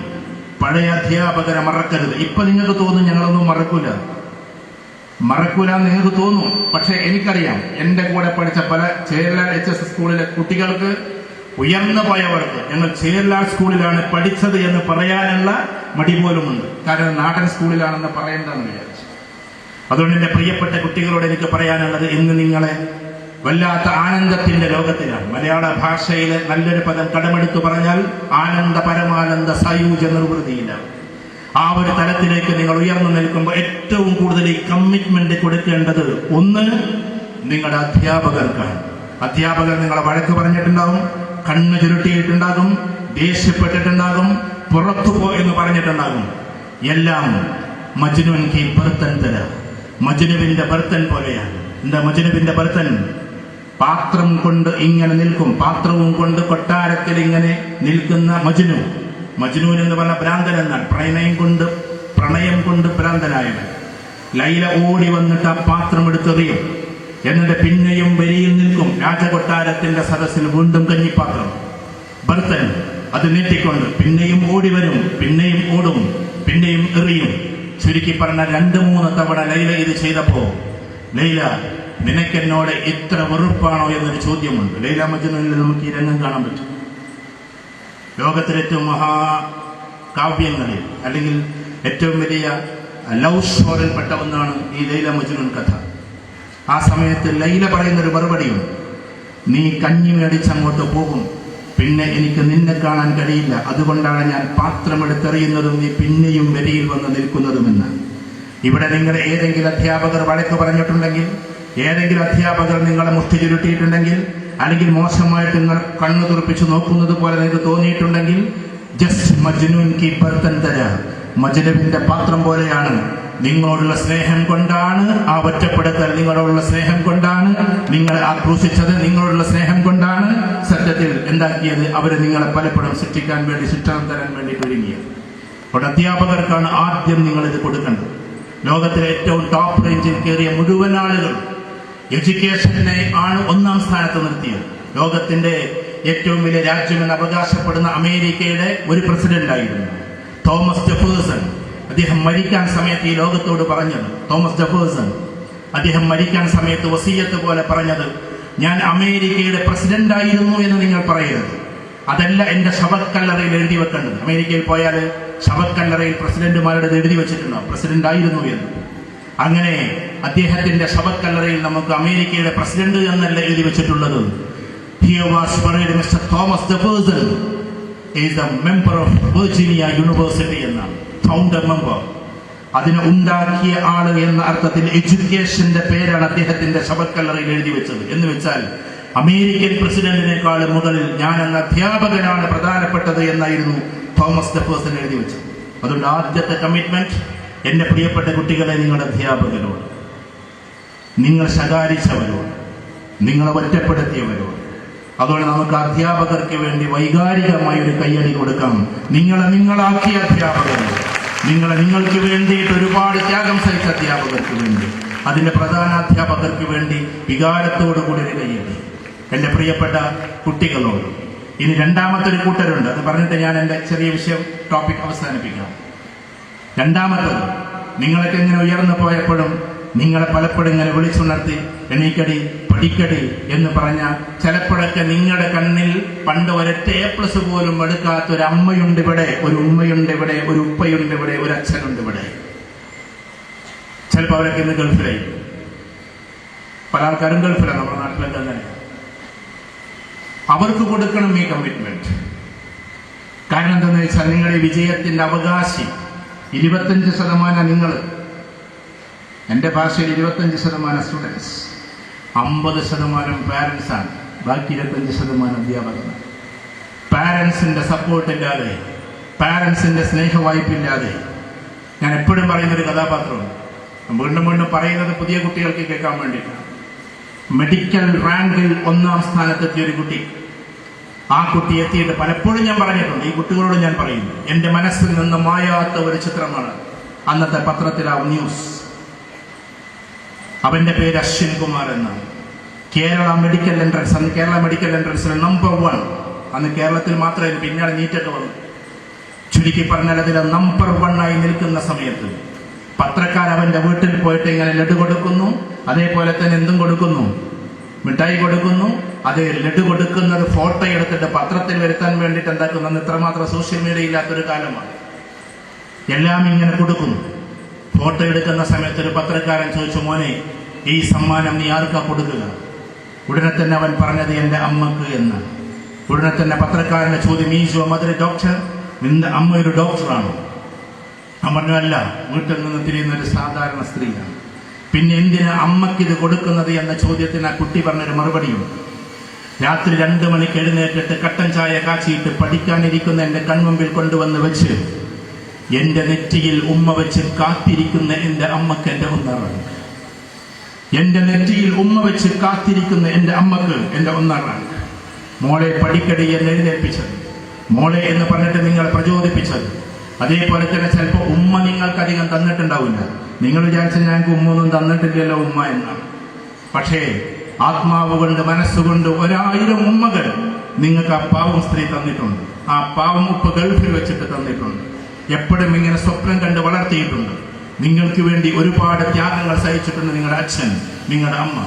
പഴയ അധ്യാപകരെ മറക്കരുത്. ഇപ്പൊ നിങ്ങൾക്ക് തോന്നും ഞങ്ങളൊന്നും മറക്കൂല നിങ്ങൾക്ക് തോന്നും. പക്ഷെ എനിക്കറിയാം, എന്റെ കൂടെ പഠിച്ച പല ചേരലാൽ HS സ്കൂളിലെ കുട്ടികൾക്ക്, ഉയർന്നു പോയവർക്ക് ഞങ്ങൾ ചേരലാൽ സ്കൂളിലാണ് പഠിച്ചത് എന്ന് പറയാനുള്ള മടി പോലുമുണ്ട്. കാരണം നാടൻ സ്കൂളിലാണെന്ന് പറയേണ്ടെന്ന് വിചാരിച്ചു. അതുകൊണ്ട് എന്റെ പ്രിയപ്പെട്ട കുട്ടികളോട് എനിക്ക് പറയാനുള്ളത്, ഇന്ന് നിങ്ങളെ വല്ലാത്ത ആനന്ദത്തിന്റെ ലോകത്തിലാണ്. മലയാള ഭാഷയിലെ നല്ലൊരു പദം കടമെടുത്തു പറഞ്ഞാൽ ആനന്ദ പരമാനന്ദ സായുജ്യ നിർവൃതിയിലാണ്. ആ ഒരു തലത്തിലേക്ക് നിങ്ങൾ ഉയർന്നു നിൽക്കുമ്പോൾ ഏറ്റവും കൂടുതൽ ഈ കമ്മിറ്റ്മെന്റ് കൊടുക്കേണ്ടത് ഒന്ന് നിങ്ങളുടെ അധ്യാപകർക്കാണ്. അധ്യാപകർ നിങ്ങളെ വഴക്ക് പറഞ്ഞിട്ടുണ്ടാകും, കണ്ണ് ചുരുട്ടിയിട്ടുണ്ടാകും, ദേഷ്യപ്പെട്ടിട്ടുണ്ടാകും, പുറത്തു പോ എന്ന് പറഞ്ഞിട്ടുണ്ടാകും. എല്ലാം മജ്നുൻ കി ബർത്തൻ തര, മജ്നുവിന്റെ ബർത്തൻ പോലെയാണ്. എന്താ മജ്നുവിന്റെ ബർത്തൻ? പാത്രം കൊണ്ട് ഇങ്ങനെ നിൽക്കും, പാത്രവും കൊണ്ട് കൊട്ടാരത്തിൽ ഇങ്ങനെ നിൽക്കുന്ന മജ്നൂൻ എന്ന് പറഞ്ഞ ഭ്രാന്തൻ എന്നാണ്. പ്രണയം കൊണ്ട് ഭ്രാന്തനായവൻ. ലൈല ഓടി വന്നിട്ട് ആ പാത്രം എടുത്തെറിയും. എന്നിട്ട് പിന്നെയും വരിയിൽ നിൽക്കും. രാജകൊട്ടാരത്തിന്റെ സദസ്സിൽ വീണ്ടും കഞ്ഞിപ്പാത്രം, ബർത്തൻ അത് നീട്ടിക്കൊണ്ട് പിന്നെയും ഓടി വരും, പിന്നെയും ഓടും, പിന്നെയും എറിയും. ചുരുക്കി പറഞ്ഞ 2-3 തവണ ലൈല ഇത് ചെയ്തപ്പോ, ലൈല നിനക്കെന്നോട് ഇത്ര വെറുപ്പാണോ എന്നൊരു ചോദ്യമുണ്ട്. ലൈല മജ്നൂനിൽ നമുക്ക് ഈ രംഗം കാണാൻ പറ്റും. ലോകത്തിലെ ഏറ്റവും മഹാകാവ്യങ്ങളിൽ അല്ലെങ്കിൽ ഏറ്റവും വലിയ ലവ് സ്റ്റോറിൽപ്പെട്ട ഒന്നാണ് ഈ ലൈല മജ്നൂൻ കഥ. ആ സമയത്ത് ലൈല പറയുന്നൊരു മറുപടിയുണ്ട്, നീ കഞ്ഞി മേടിച്ചങ്ങോട്ട് പോകും, പിന്നെ എനിക്ക് നിന്നെ കാണാൻ കഴിയില്ല, അതുകൊണ്ടാണ് ഞാൻ പാത്രമെടുത്തെറിയുന്നതും നീ പിന്നെയും വരിയിൽ വന്ന് നിൽക്കുന്നതുമെന്ന്. ഇവിടെ നിങ്ങളുടെ ഏതെങ്കിലും അധ്യാപകർ വഴക്ക് പറഞ്ഞിട്ടുണ്ടെങ്കിൽ, ഏതെങ്കിലും അധ്യാപകർ നിങ്ങളെ മുഷ്ടി ചുരുട്ടിയിട്ടുണ്ടെങ്കിൽ, അല്ലെങ്കിൽ മോശമായിട്ട് നിങ്ങൾ കണ്ണു തുറപ്പിച്ചു നോക്കുന്നത് പോലെ നിങ്ങൾക്ക് തോന്നിയിട്ടുണ്ടെങ്കിൽ, ജസ്റ്റ് മജ്നൂൻ കി ബർത്തൻ തര, മജ്നുവിന്റെ പാത്രം പോലെയാണ്. നിങ്ങളോടുള്ള സ്നേഹം കൊണ്ടാണ് ആ ഒറ്റപ്പെടുത്തൽ, നിങ്ങളോടുള്ള സ്നേഹം കൊണ്ടാണ് നിങ്ങളെ ആക്രോശിച്ചത്, നിങ്ങളോടുള്ള സ്നേഹം കൊണ്ടാണ് സത്യത്തിൽ എന്താക്കിയത്, അവര് നിങ്ങളെ പലപ്പോഴും സൃഷ്ടിക്കാൻ വേണ്ടി, ശിക്ഷണം തരാൻ വേണ്ടിയിട്ട് ഒരുങ്ങിയത്. അവിടെ അധ്യാപകർക്കാണ് ആദ്യം നിങ്ങൾ ഇത് കൊടുക്കേണ്ടത്. ലോകത്തിലെ ഏറ്റവും ടോപ്പ് റേഞ്ചിൽ കയറിയ മുഴുവൻ ആളുകൾ എഡ്യൂക്കേഷനെ ആണ് ഒന്നാം സ്ഥാനത്ത് നിർത്തിയത്. ലോകത്തിന്റെ ഏറ്റവും വലിയ രാജ്യമെന്ന് അവകാശപ്പെടുന്ന അമേരിക്കയുടെ ഒരു പ്രസിഡന്റ് ആയിരുന്നു തോമസ് ജെഫേഴ്സൺ. അദ്ദേഹം മരിക്കാൻ സമയത്ത് ഈ ലോകത്തോട് പറഞ്ഞത്, തോമസ് ജെഫേഴ്സൺ അദ്ദേഹം മരിക്കാൻ സമയത്ത് വസീയത്ത് പോലെ പറഞ്ഞത്, ഞാൻ അമേരിക്കയുടെ പ്രസിഡന്റ് ആയിരുന്നു എന്ന് നിങ്ങൾ പറയരുത്, അതല്ല എന്റെ ശവക്കല്ലറയിൽ എഴുതി വെക്കേണ്ടത്. അമേരിക്കയിൽ പോയാൽ ശവക്കല്ലറയിൽ പ്രസിഡന്റുമാരുടെ എഴുതി വെച്ചിട്ടുണ്ടോ പ്രസിഡന്റ് ആയിരുന്നു എന്ന്. അങ്ങനെ അദ്ദേഹത്തിന്റെ ശവക്കല്ലറയിൽ നമുക്ക് അമേരിക്കയുടെ പ്രസിഡന്റ് എന്നല്ല എഴുതി വെച്ചിട്ടുള്ളത്. Here was buried Mr. Thomas Jefferson is the member of Virginia University എന്നാണ്, ഫൗണ്ടർ മെമ്പർ. അതിനെ ഉണ്ടാക്കിയ ആള് എന്ന അർത്ഥത്തിൽ എഡ്യൂക്കേഷന്റെ പേരാണ് അദ്ദേഹത്തിന്റെ ശവക്കല്ലറയിൽ എഴുതി വെച്ചത്. എന്ന് വെച്ചാൽ അമേരിക്കൻ പ്രസിഡന്റിനേക്കാൾ മുകളിൽ ഞാൻ എന്ന അധ്യാപകനാണ് പ്രധാനപ്പെട്ടത് എന്നായിരുന്നു തോമസ് ജെഫേഴ്സൺ എഴുതി വെച്ചത്. അതുകൊണ്ട് ആദ്യത്തെ കമ്മിറ്റ്മെന്റ് എന്റെ പ്രിയപ്പെട്ട കുട്ടികളെ, നിങ്ങളുടെ അധ്യാപകരോട്, നിങ്ങൾ ശകാരിച്ചവരോട്, നിങ്ങളെ ഒറ്റപ്പെടുത്തിയവരോട്. അതുകൊണ്ട് നമുക്ക് അധ്യാപകർക്ക് വേണ്ടി വൈകാരികമായ ഒരു കയ്യടി കൊടുക്കാം. നിങ്ങളാക്കിയ അധ്യാപകരോട്, നിങ്ങൾക്ക് വേണ്ടിയിട്ട് ഒരുപാട് ത്യാഗം സഹിച്ച അധ്യാപകർക്ക് വേണ്ടി, അതിന്റെ പ്രധാന അധ്യാപകർക്ക് വേണ്ടി വികാരത്തോടു കൂടി ഒരു കയ്യടി എന്റെ പ്രിയപ്പെട്ട കുട്ടികളോട്. ഇനി രണ്ടാമത്തെ ഒരു കൂട്ടരുണ്ട്, അത് പറഞ്ഞിട്ട് ഞാൻ എന്റെ ചെറിയ വിഷയം ടോപ്പിക് അവസാനിപ്പിക്കാം. രണ്ടാമത്തത്, നിങ്ങളൊക്കെ ഇങ്ങനെ ഉയർന്നു പോയപ്പോഴും നിങ്ങളെ പലപ്പോഴും ഇങ്ങനെ വിളിച്ചുണർത്തി എണീക്കടി പഠിക്കടി എന്ന് പറഞ്ഞ ചിലപ്പോഴൊക്കെ നിങ്ങളുടെ കണ്ണിൽ പണ്ട് ഒരൊറ്റ A+ പോലും എടുക്കാത്ത ഒരു അമ്മയുണ്ട് ഇവിടെ, ഒരു ഉമ്മയുണ്ട് ഇവിടെ, ഒരു ഉപ്പയുണ്ട് ഇവിടെ, ഒരു അച്ഛനുണ്ട് ഇവിടെ. ചിലപ്പോൾ അവരൊക്കെ ഇന്ന് ഗൾഫിലായി, പല ആൾക്കാരും ഗൾഫിലാണ്, നമ്മുടെ നാട്ടിലൊക്കെ അങ്ങനെ. അവർക്ക് കൊടുക്കണം ഈ കമ്മിറ്റ്മെന്റ്. കാരണം എന്താണെന്ന് വെച്ചാൽ നിങ്ങളുടെ വിജയത്തിന്റെ അവകാശി 25% നിങ്ങൾ, എൻ്റെ ഭാഷയിൽ 25% സ്റ്റുഡൻസ്, 50% പാരൻസ് ആണ്, ബാക്കി 25% അധ്യാപകർ. പാരൻസിന്റെ സപ്പോർട്ടില്ലാതെ, പാരൻസിന്റെ സ്നേഹവായ്പില്ലാതെ, ഞാൻ എപ്പോഴും പറയുന്നൊരു കഥാപാത്രമുണ്ട്, വീണ്ടും പറയുന്നത് പുതിയ കുട്ടികൾക്ക് കേൾക്കാൻ വേണ്ടിയിട്ടാണ്. മെഡിക്കൽ റാങ്കിൽ 1ാം സ്ഥാനത്തെത്തിയ ഒരു കുട്ടി, ആ കുട്ടി എത്തിയിട്ട് പലപ്പോഴും ഞാൻ പറഞ്ഞിട്ടുണ്ട്, ഈ കുട്ടികളോട് ഞാൻ പറയുന്നു, എൻ്റെ മനസ്സിൽ നിന്ന് മായാത്ത ഒരു ചിത്രമാണ് അന്നത്തെ പത്രത്തിലാവും ന്യൂസ്. അവന്റെ പേര് അശ്വിൻ കുമാർ എന്നാണ്. കേരള മെഡിക്കൽ എൻട്രൻസ്, അന്ന് കേരള മെഡിക്കൽ എൻട്രൻസിൽ നമ്പർ 1, അന്ന് കേരളത്തിൽ മാത്രമേ, പിന്നീട് നീറ്റൊക്കെ വന്നു. ചുരുക്കി പറഞ്ഞാൽ അതിൽ നമ്പർ 1 നിൽക്കുന്ന സമയത്ത് പത്രക്കാർ അവന്റെ വീട്ടിൽ പോയിട്ട് ഇങ്ങനെ ലഡു കൊടുക്കുന്നു, അതേപോലെ തന്നെ എന്തും കൊടുക്കുന്നു, മിഠായി കൊടുക്കുന്നു. അത് ലഡു കൊടുക്കുന്നത് ഫോട്ടോ എടുത്തിട്ട് പത്രത്തിൽ വരുത്താൻ വേണ്ടിയിട്ട് എന്താക്കുന്നു, ഇത്രമാത്രം സോഷ്യൽ മീഡിയ ഇല്ലാത്തൊരു കാലമാണ്. എല്ലാം ഇങ്ങനെ കൊടുക്കുന്നു. ഫോട്ടോ എടുക്കുന്ന സമയത്ത് ഒരു പത്രക്കാരൻ ചോദിച്ചു, മോനെ ഈ സമ്മാനം നീ ആർക്കാ കൊടുക്കുക? ഉടനെ തന്നെ അവൻ പറഞ്ഞത് എൻ്റെ അമ്മക്ക് എന്ന്. ഉടനെ തന്നെ പത്രക്കാരന്റെ ചോദ്യം, is your mother A doctor? നിന്റെ അമ്മ ഒരു ഡോക്ടറാണോ? അവൻ പറഞ്ഞു, അല്ല, വീട്ടിൽ നിന്ന് തിരിയുന്ന ഒരു സാധാരണ സ്ത്രീയാണ്. പിന്നെ എന്തിനാ അമ്മക്കിത് കൊടുക്കുന്നത് എന്ന ചോദ്യത്തിന് ആ കുട്ടി പറഞ്ഞൊരു മറുപടിയുണ്ട്. രാത്രി 2 മണിക്ക് എഴുന്നേറ്റിട്ട് കട്ടൻ ചായ കാച്ചിയിട്ട് പഠിക്കാനിരിക്കുന്ന എൻ്റെ കൺമുമ്പിൽ കൊണ്ടുവന്ന് വെച്ച് എന്റെ നെറ്റിയിൽ ഉമ്മ വെച്ച് കാത്തിരിക്കുന്ന എൻ്റെ അമ്മക്ക് എൻ്റെ ഒന്നാറാണ്. എന്റെ നെറ്റിയിൽ ഉമ്മ വെച്ച് കാത്തിരിക്കുന്ന എൻ്റെ അമ്മക്ക് എൻ്റെ ഒന്നാറാണ്. മോളെ പഠിക്കടി എന്ന് എഴുന്നേൽപ്പിച്ചത്, മോളെ എന്ന് പറഞ്ഞിട്ട് നിങ്ങൾ പ്രചോദിപ്പിച്ചത്. അതേപോലെ തന്നെ ചിലപ്പോൾ ഉമ്മ നിങ്ങൾക്ക് അധികം തന്നിട്ടുണ്ടാവില്ല. നിങ്ങൾ വിചാരിച്ച ഞങ്ങൾക്ക് ഉമ്മ ഒന്നും തന്നിട്ടില്ലല്ലോ ഉമ്മ എന്നാണ്. പക്ഷേ ആത്മാവ് കൊണ്ട്, മനസ്സുകൊണ്ട് 1000 ഉമ്മകൾ നിങ്ങൾക്ക് ആ പാവം സ്ത്രീ തന്നിട്ടുണ്ട്. ആ പാവം ഉപ്പ ഗൾഫിൽ വെച്ചിട്ട് തന്നിട്ടുണ്ട്. എപ്പോഴും ഇങ്ങനെ സ്വപ്നം കണ്ട് വളർത്തിയിട്ടുണ്ട്. നിങ്ങൾക്ക് വേണ്ടി ഒരുപാട് ത്യാഗങ്ങൾ സഹിച്ചിട്ടുണ്ട് നിങ്ങളുടെ അച്ഛൻ, നിങ്ങളുടെ അമ്മ.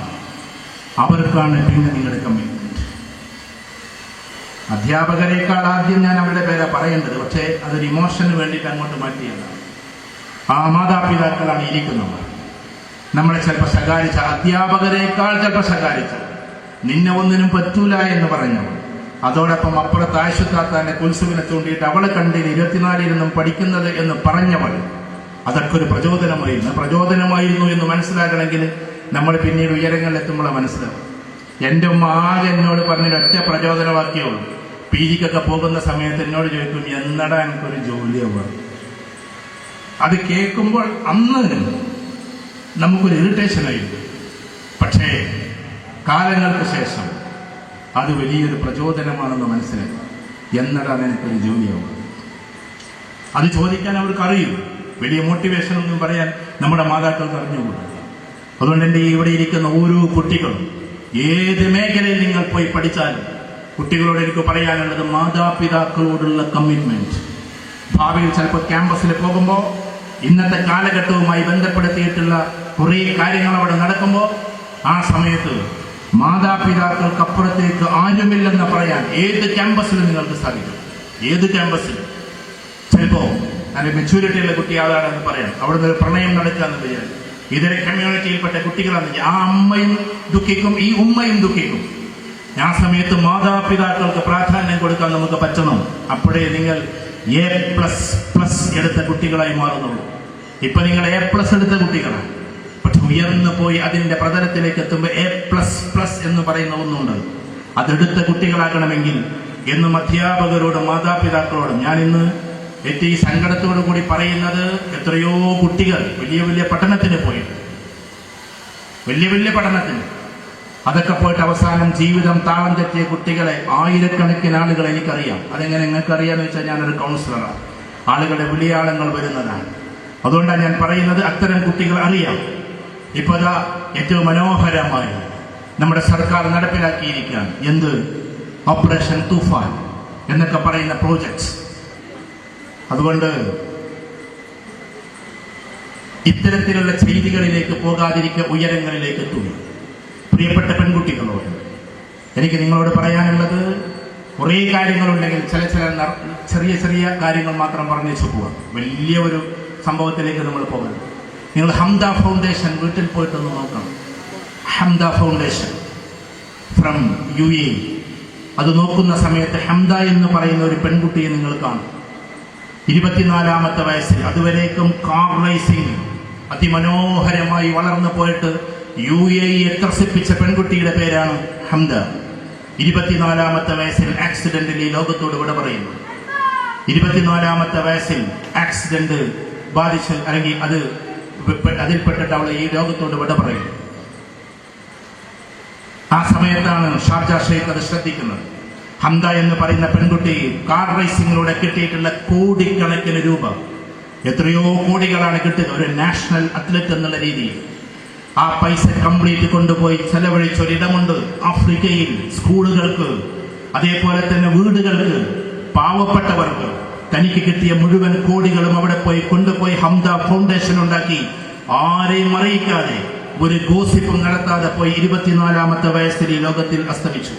അവർക്കാണ് പിന്നെ നിങ്ങളുടെ കമ്മിറ്റ്മെന്റ്. അധ്യാപകരെക്കാൾ ആദ്യം ഞാൻ അവരുടെ പേരെ പറയേണ്ടത്, പക്ഷേ അതൊരു ഇമോഷന് വേണ്ടിയിട്ട് അങ്ങോട്ട് മാറ്റിയതാണ്. ആ മാതാപിതാക്കളാണ് ഇരിക്കുന്നവർ. നമ്മളെ ചിലപ്പോൾ ശകാരിച്ച, അധ്യാപകരെക്കാൾ ചിലപ്പോൾ ശകാരിച്ച, നിന്നെ ഒന്നിനും പറ്റൂല എന്ന് പറഞ്ഞവർ, അതോടൊപ്പം അപ്പുറത്ത് ആശുത്താത്താന്റെ കുൽസുവിനെ ചൂണ്ടിയിട്ട് അവളെ കണ്ടിന് 24 പഠിക്കുന്നത് എന്ന് പറഞ്ഞവൾ, അതൊക്കെ ഒരു പ്രചോദനമായിരുന്നു എന്ന് മനസ്സിലാക്കണമെങ്കിൽ നമ്മൾ പിന്നീട് ഉയരങ്ങളിൽ എത്തുമ്പോൾ മനസ്സിലാവും. എൻ്റെ ഉമ്മ ആകെ എന്നോട് പറഞ്ഞൊരൊറ്റ പ്രചോദനവാക്യമുള്ളൂ. PGക്കൊക്കെ പോകുന്ന സമയത്ത് എന്നോട് ചോദിക്കും, എന്നടാ എനിക്കൊരു ജോലിയാവുക. അത് കേൾക്കുമ്പോൾ അന്ന് നമുക്കൊരു ഇറിറ്റേഷനായിരുന്നു. പക്ഷേ കാലങ്ങൾക്ക് ശേഷം അത് വലിയൊരു പ്രചോദനമാണെന്ന് മനസ്സിലാക്കി. എന്നടാ എനിക്കൊരു ജോലിയാവുക. അത് ചോദിക്കാൻ അവർക്ക് അറിയും. വലിയ മോട്ടിവേഷൻ ഒന്നും പറയാൻ നമ്മുടെ മാതാക്കൾക്ക് അറിഞ്ഞുകൂടാ. അതുകൊണ്ട് എൻ്റെ ഇവിടെ ഇരിക്കുന്ന ഓരോ കുട്ടികളും ഏത് മേഖലയിൽ നിങ്ങൾ പോയി പഠിച്ചാലും കുട്ടികളോട് എനിക്ക് പറയാനുള്ളത് മാതാപിതാക്കളോടുള്ള കമ്മിറ്റ്മെന്റ്. ഭാവിയിൽ ചിലപ്പോൾ ക്യാമ്പസിൽ പോകുമ്പോൾ ഇന്നത്തെ കാലഘട്ടവുമായി ബന്ധപ്പെടുത്തിയിട്ടുള്ള കുറേ കാര്യങ്ങൾ അവിടെ നടക്കുമ്പോൾ ആ സമയത്ത് മാതാപിതാക്കൾക്കപ്പുറത്തേക്ക് ആരുമില്ലെന്ന് പറയാൻ ഏത് ക്യാമ്പസിലും നിങ്ങൾക്ക് സാധിക്കും. ഏത് ക്യാമ്പസിലും ചിലപ്പോൾ നല്ല മെച്യൂരിറ്റിയുള്ള കുട്ടി ആളാണെന്ന് പറയാം, അവിടെ നിന്ന് പ്രണയം നടക്കാന്ന് വിചാരിക്കും. ഇതര കമ്മ്യൂണിറ്റിയിൽപ്പെട്ട കുട്ടികളാണെന്ന് ആ അമ്മയും ദുഃഖിക്കും, ഈ ഉമ്മയും ദുഃഖിക്കും. ആ സമയത്ത് മാതാപിതാക്കൾക്ക് പ്രാധാന്യം കൊടുക്കാൻ നമുക്ക് പറ്റണം. അപ്പോഴേ നിങ്ങൾ A++ എടുത്ത കുട്ടികളായി മാറുന്നുള്ളൂ. ഇപ്പൊ നിങ്ങൾ A+ എടുത്ത കുട്ടികളാണ്. പക്ഷെ ഉയർന്നു പോയി അതിന്റെ പ്രതലത്തിലേക്ക് എത്തുമ്പോൾ A++ എന്ന് പറയുന്ന ഒന്നുണ്ട്. അതെടുത്ത കുട്ടികളാകണമെങ്കിൽ എന്നും അധ്യാപകരോടും മാതാപിതാക്കളോടും ഞാൻ ഇന്ന് ഏറ്റവും സങ്കടത്തോടു കൂടി പറയുന്നത്, എത്രയോ കുട്ടികൾ വലിയ വലിയ പഠനത്തിന് പോയിട്ട് വലിയ പഠനത്തിന് അതൊക്കെ പോയിട്ട് അവസാനം ജീവിതം താളം തെറ്റിയ കുട്ടികളെ ആയിരക്കണക്കിന് ആളുകൾ എനിക്കറിയാം. അതെങ്ങനെ നിങ്ങൾക്ക് അറിയാമെന്ന് വെച്ചാൽ ഞാനൊരു കൗൺസിലറാണ്. ആളുകളുടെ വിളിയാളങ്ങൾ വരുന്നതാണ്. അതുകൊണ്ടാണ് ഞാൻ പറയുന്നത്, അത്തരം കുട്ടികൾ അറിയാം. ഇപ്പൊ അതാ ഏറ്റവും മനോഹരമായി നമ്മുടെ സർക്കാർ നടപ്പിലാക്കിയിരിക്കുകയാണ് എന്ത് ഓപ്പറേഷൻ തൂഫാൻ എന്നൊക്കെ പറയുന്ന പ്രോജക്ട്സ്. അതുകൊണ്ട് ഇത്തരത്തിലുള്ള ചെയ്തികളിലേക്ക് പോകാതിരിക്കുക, ഉയരങ്ങളിലേക്ക് എത്തുക. പ്രിയപ്പെട്ട പെൺകുട്ടികളോട് എനിക്ക് നിങ്ങളോട് പറയാനുള്ളത്, കുറേ കാര്യങ്ങളുണ്ടെങ്കിൽ ചെറിയ ചെറിയ കാര്യങ്ങൾ മാത്രം പറഞ്ഞേച്ചു പോവാം. വലിയ ഒരു സംഭവത്തിലേക്ക് നമ്മൾ പോകണം. നിങ്ങൾ ഹംദ ഫൗണ്ടേഷൻ വീട്ടിൽ പോയിട്ടൊന്ന് നോക്കണം. ഹംദ ഫൗണ്ടേഷൻ ഫ്രം UAE. അത് നോക്കുന്ന സമയത്ത് ഹംദ എന്ന് പറയുന്ന ഒരു പെൺകുട്ടിയെ നിങ്ങൾ കാണും. 24-ാമത്തെ വയസ്സിൽ അതുവരേക്കും കാർ റേസിംഗ് അതിമനോഹരമായി വളർന്നു പോയിട്ട് UAE ത്രസിപ്പിച്ച പെൺകുട്ടിയുടെ പേരാണ് ഹംദ. 24-ാമത്തെ വയസ്സിൽ ആക്സിഡന്റിൽ ഈ ലോകത്തോട് വിട പറയുന്നു. 24-ാമത്തെ വയസ്സിൽ ആക്സിഡന്റ് ബാധിച്ച് അല്ലെങ്കിൽ അതിൽപ്പെട്ടിട്ട് അവൾ ഈ ലോകത്തോട് വിട പറയുന്നു. ആ സമയത്താണ് ഷാർജ ഷെയ്ഖ് അത് ശ്രദ്ധിക്കുന്നത്. ഹംദ എന്ന് പറയുന്ന പെൺകുട്ടി കാർ റേസിംഗിലൂടെ കിട്ടിയിട്ടുള്ള കോടിക്കണക്കിന് രൂപ, എത്രയോ കോടികളാണ് കിട്ടുക ഒരു നാഷണൽ അത്ലറ്റ് എന്നുള്ള രീതിയിൽ. ആ പൈസ കംപ്ലീറ്റ് കൊണ്ടുപോയി ചെലവഴിച്ചൊരിടമുണ്ട് ആഫ്രിക്കയിൽ. സ്കൂളുകൾക്ക്, അതേപോലെ തന്നെ വീടുകൾക്ക്, പാവപ്പെട്ടവർക്ക് തനിക്ക് കിട്ടിയ മുഴുവൻ കോടികളും അവിടെ പോയി കൊണ്ടുപോയി ഹംദ ഫൗണ്ടേഷൻ ഉണ്ടാക്കി. ആരെയും അറിയിക്കാതെ, ഒരു ഗോസിപ്പും നടത്താതെ പോയി 24-ാമത്തെ വയസ്സിൽ ഈ ലോകത്തിൽ അസ്തമിച്ചു.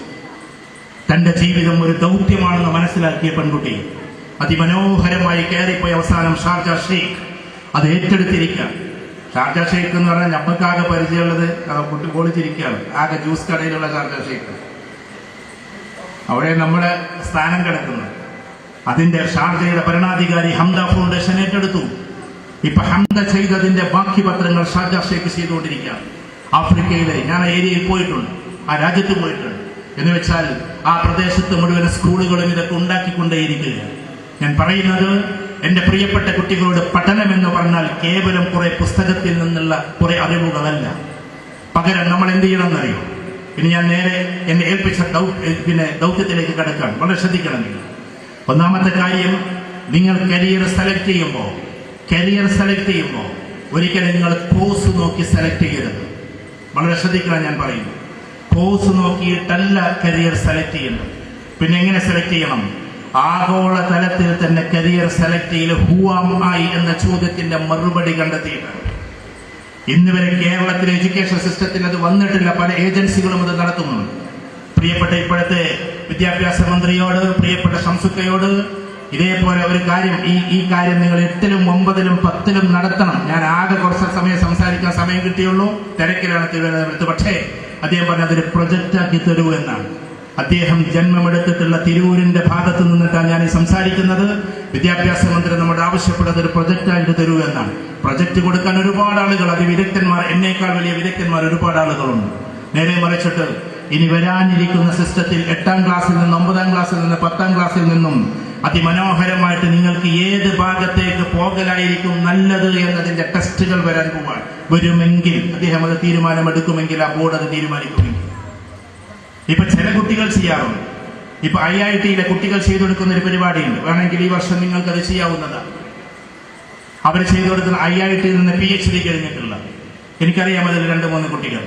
തന്റെ ജീവിതം ഒരു ദൗത്യമാണെന്ന് മനസ്സിലാക്കിയ പെൺകുട്ടി അതിമനോഹരമായി കയറിപ്പോയി. അവസാനം ഷാർജ ഷെയ്ഖ് അത് ഏറ്റെടുത്തിരിക്കുക. ഷാർജ ഷെയ്ഖ് എന്ന് പറഞ്ഞാൽ ഞമ്മക്കാകെ പരിചയമുള്ളത് കുട്ടി പൊളിച്ചിരിക്കുകയാണ്. ആകെ ജ്യൂസ് കടയിലുള്ള ഷാർജ ഷെയ്ഖ്, അവിടെ നമ്മുടെ സ്ഥാനം കിടക്കുന്നത്. അതിന്റെ ഷാർജയുടെ ഭരണാധികാരി ഹംദ ഫൗണ്ടേഷൻ ഏറ്റെടുത്തു. ഇപ്പൊ ഹംദ ചെയ്തതിന്റെ ബാക്കി പത്രങ്ങൾ ഷാർജ ഷെയ്ഖ് ചെയ്തുകൊണ്ടിരിക്കുകയാണ്. ആഫ്രിക്കയിലെ ഞാൻ ആ ഏരിയയിൽ പോയിട്ടുണ്ട്, ആ രാജ്യത്ത് പോയിട്ടുണ്ട്. എന്ന് വെച്ചാൽ ആ പ്രദേശത്ത് മുഴുവൻ സ്കൂളുകളും ഇതൊക്കെ ഉണ്ടാക്കിക്കൊണ്ടേയിരിക്കുകയാണ്. ഞാൻ പറയുന്നത്, എന്റെ പ്രിയപ്പെട്ട കുട്ടികളോട്, പഠനം എന്ന് പറഞ്ഞാൽ കേവലം കുറെ പുസ്തകത്തിൽ നിന്നുള്ള കുറെ അറിവുകളല്ല. പകരം നമ്മൾ എന്ത് ചെയ്യണമെന്നറിയോ? ഇനി ഞാൻ നേരെ എന്നെ ഏൽപ്പിച്ച ദൗത്യത്തിലേക്ക് കടക്കാൻ വളരെ ശ്രദ്ധിക്കണം. നിങ്ങൾ ഒന്നാമത്തെ കാര്യം, നിങ്ങൾ കരിയർ സെലക്ട് ചെയ്യുമ്പോൾ ഒരിക്കലും നിങ്ങൾ കോഴ്സ് നോക്കി സെലക്ട് ചെയ്യരുത്. വളരെ ശ്രദ്ധിക്കണം ഞാൻ പറയുന്നു. കോഴ്സ് നോക്കിയിട്ടല്ല കരിയർ സെലക്ട് ചെയ്യണം. പിന്നെ എങ്ങനെ സെലക്ട് ചെയ്യണം? ആഗോള തലത്തിൽ തന്നെ കരിയർ സെലക്ട് ചെയ്യൽ ഹൂ ആം ഐ എന്ന ചോദ്യത്തിന്റെ മറുപടി കണ്ടെത്തിയിട്ടാണ്. ഇന്ന് വരെ കേരളത്തിലെ എഡ്യൂക്കേഷൻ സിസ്റ്റത്തിൽ അത് വന്നിട്ടില്ല. പല ഏജൻസികളും അത് നടത്തുന്നുണ്ട്. പ്രിയപ്പെട്ട ഇപ്പോഴത്തെ വിദ്യാഭ്യാസ മന്ത്രിയോട്, പ്രിയപ്പെട്ട ഷംസുക്കയോട് ഇതേപോലെ ഒരു കാര്യം, ഈ കാര്യം നിങ്ങൾ 8-ലും 9-ലും 10-ലും നടത്തണം. ഞാൻ ആകെ കുറച്ച് സമയം സംസാരിക്കാൻ സമയം കിട്ടിയുള്ളൂ, തിരക്കിലാണ് തിരുവനന്തപുരത്ത്. പക്ഷേ അദ്ദേഹം പറഞ്ഞ അതൊരു പ്രൊജക്റ്റാക്കി തരൂ എന്നാണ്. അദ്ദേഹം ജന്മമെടുത്തിട്ടുള്ള തിരൂരിന്റെ ഭാഗത്ത് നിന്നിട്ടാണ് ഞാൻ ഈ സംസാരിക്കുന്നത്. വിദ്യാഭ്യാസ മന്ത്രി നമ്മോട് ആവശ്യപ്പെട്ടത് ഒരു പ്രൊജക്റ്റായിട്ട് തരൂ എന്നാണ്. പ്രൊജക്ട് കൊടുക്കാൻ ഒരുപാട് ആളുകൾ, അതിവിദഗ്ധന്മാർ, എന്നേക്കാൾ വലിയ വിദഗ്ധന്മാർ ഒരുപാട് ആളുകളുണ്ട്. നേരെ മറിച്ചിട്ട് ഇനി വരാനിരിക്കുന്ന സിസ്റ്റത്തിൽ 8-ാം ക്ലാസ്സിൽ നിന്നും 9-ാം ക്ലാസ്സിൽ നിന്നും 10-ാം ക്ലാസ്സിൽ നിന്നും അതിമനോഹരമായിട്ട് നിങ്ങൾക്ക് ഏത് ഭാഗത്തേക്ക് പോകലായിരിക്കും നല്ലത് എന്നതിന്റെ ടെസ്റ്റുകൾ വരാൻ വരുമെങ്കിൽ അദ്ദേഹം അത് തീരുമാനമെടുക്കുമെങ്കിൽ, ആ ബോർഡ് അത് തീരുമാനിക്കുമെങ്കിൽ. ഇപ്പൊ ചില കുട്ടികൾ ചെയ്യാറുണ്ട്. ഇപ്പൊ IIT-യിലെ കുട്ടികൾ ചെയ്തെടുക്കുന്ന ഒരു പരിപാടിയുണ്ട്. വേണമെങ്കിൽ ഈ വർഷം നിങ്ങൾക്ക് അത് ചെയ്യാവുന്നതാണ്. അവർ ചെയ്തു കൊടുക്കുന്ന IIT നിന്ന് PhD കഴിഞ്ഞിട്ടുള്ള, എനിക്കറിയാം അതിൽ 2-3 കുട്ടികൾ.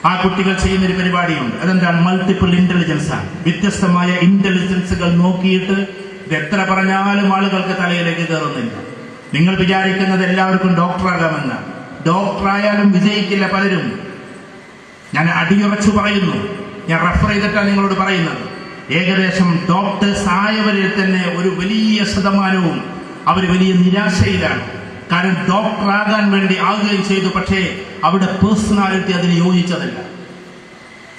ആ കുട്ടികൾ ചെയ്യുന്നൊരു പരിപാടിയുണ്ട്. അതെന്താണ്? മൾട്ടിപ്പിൾ ഇന്റലിജൻസ് ആണ്. വ്യത്യസ്തമായ ഇന്റലിജൻസുകൾ നോക്കിയിട്ട് ഇത് എത്ര പറഞ്ഞാലും ആളുകൾക്ക് തലയിലേക്ക് കയറുന്നില്ല. നിങ്ങൾ വിചാരിക്കുന്നത് എല്ലാവർക്കും ഡോക്ടറാകാമെന്ന്. ഡോക്ടറായാലും വിജയിക്കില്ല പലരും. ഞാൻ അടിയുറച്ചു പറയുന്നു, ഞാൻ റെഫർ ചെയ്തിട്ടാണ് നിങ്ങളോട് പറയുന്നത്. ഏകദേശം ഡോക്ടേഴ്സ് ആയവരിൽ തന്നെ ഒരു വലിയ ശതമാനവും അവർ വലിയ നിരാശയിലാണ്. കാരണം ഡോക്ടറാകാൻ വേണ്ടി ആകുകയും ചെയ്തു, പക്ഷേ അവരുടെ പേഴ്സണാലിറ്റി അതിന് യോജിച്ചതല്ല.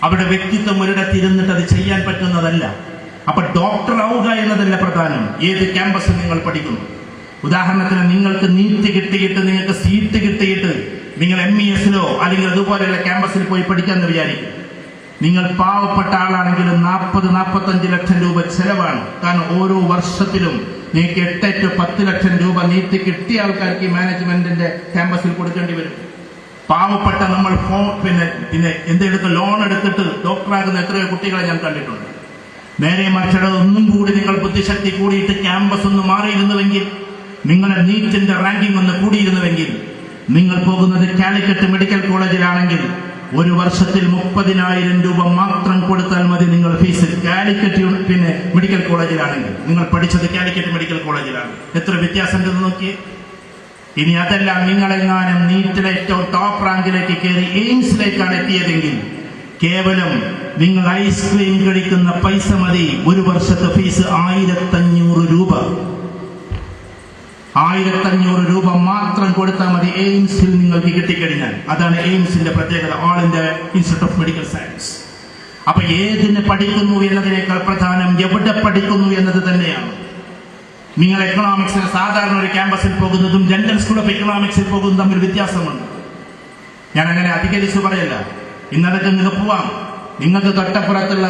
അവരുടെ വ്യക്തിത്വം ഒരിടത്തിരുന്നിട്ട് അത് ചെയ്യാൻ പറ്റുന്നതല്ല. അപ്പൊ ഡോക്ടർ ആവുക എന്നതല്ല പ്രധാനം. ഏത് ക്യാമ്പസിൽ നിങ്ങൾ പഠിക്കുന്നു. ഉദാഹരണത്തിന് നിങ്ങൾക്ക് നീറ്റ് കിട്ടിയിട്ട്, നിങ്ങൾക്ക് സീറ്റ് കിട്ടിയിട്ട് നിങ്ങൾ MESലോ അല്ലെങ്കിൽ അതുപോലെയുള്ള ക്യാമ്പസിൽ പോയി പഠിക്കാമെന്ന് വിചാരിക്കും. നിങ്ങൾ പാവപ്പെട്ട ആളാണെങ്കിലും 40-45 ലക്ഷം രൂപ ചെലവാണ്. കാരണം ഓരോ വർഷത്തിലും നിങ്ങൾക്ക് 8-10 ലക്ഷം രൂപ നീറ്റ് കിട്ടിയ ആൾക്കാർക്ക് ഈ മാനേജ്മെന്റിന്റെ ക്യാമ്പസിൽ കൊടുക്കേണ്ടി വരും. പാവപ്പെട്ട നമ്മൾ പിന്നെ എന്തെടുത്ത് ലോൺ എടുത്തിട്ട് ഡോക്ടറാകുന്ന എത്രയോ കുട്ടികളെ ഞാൻ കണ്ടിട്ടുണ്ട്. നേരെ മറിച്ചത് ഒന്നും കൂടി നിങ്ങൾ ബുദ്ധിശക്തി കൂടിയിട്ട് ക്യാമ്പസ് ഒന്ന് മാറിയിരുന്നുവെങ്കിൽ, നിങ്ങളുടെ നീറ്റിന്റെ റാങ്കിംഗ് ഒന്ന് കൂടിയിരുന്നുവെങ്കിൽ, നിങ്ങൾ പോകുന്നത് കാലിക്കറ്റ് മെഡിക്കൽ കോളേജിലാണെങ്കിൽ ഒരു വർഷത്തിൽ 30,000 രൂപ മാത്രം കൊടുത്താൽ മതി നിങ്ങൾ ഫീസ്. കാലിക്കറ്റ് മെഡിക്കൽ കോളേജിലാണെങ്കിൽ, നിങ്ങൾ പഠിച്ചത് കാലിക്കറ്റ് മെഡിക്കൽ കോളേജിലാണ്. എത്ര വ്യത്യാസം ഉണ്ടെന്ന് നോക്കിയേ. ഇനി അതെല്ലാം നിങ്ങളെങ്ങാനും നീറ്റിലെ ഏറ്റവും ടോപ്പ് റാങ്കിലേക്ക് കയറി എയിംസിലേക്കാണ് എത്തിയതെങ്കിൽ, കേവലം നിങ്ങൾ ഐസ്ക്രീം കഴിക്കുന്ന പൈസ മതി. ഒരു വർഷത്തെ ഫീസ് 1,500 രൂപ. 1,500 രൂപ മാത്രം കൊടുത്താൽ മതി എയിംസിൽ നിങ്ങൾക്ക് കിട്ടിക്കഴിഞ്ഞാൽ. അതാണ് എയിംസിന്റെ പ്രത്യേകത, all India institute of medical science. അപ്പൊ ഏതിന് പഠിക്കുന്നു എന്നതിനേക്കാൾ പ്രധാനം എവിടെ പഠിക്കുന്നു എന്നത് തന്നെയാണ്. നിങ്ങൾ എക്കണോമിക്സിന് സാധാരണ ഒരു ക്യാമ്പസിൽ പോകുന്നതും ലണ്ടൻ സ്കൂൾ ഓഫ് എക്കണോമിക്സിൽ പോകുന്നതും തമ്മിൽ വ്യത്യാസമുണ്ട്. ഞാൻ അങ്ങനെ അധികരിച്ചു പറയല്ല. ഇന്നതൊക്കെ നിങ്ങൾക്ക് പോവാം. നിങ്ങൾക്ക് തൊട്ടപ്പുറത്തുള്ള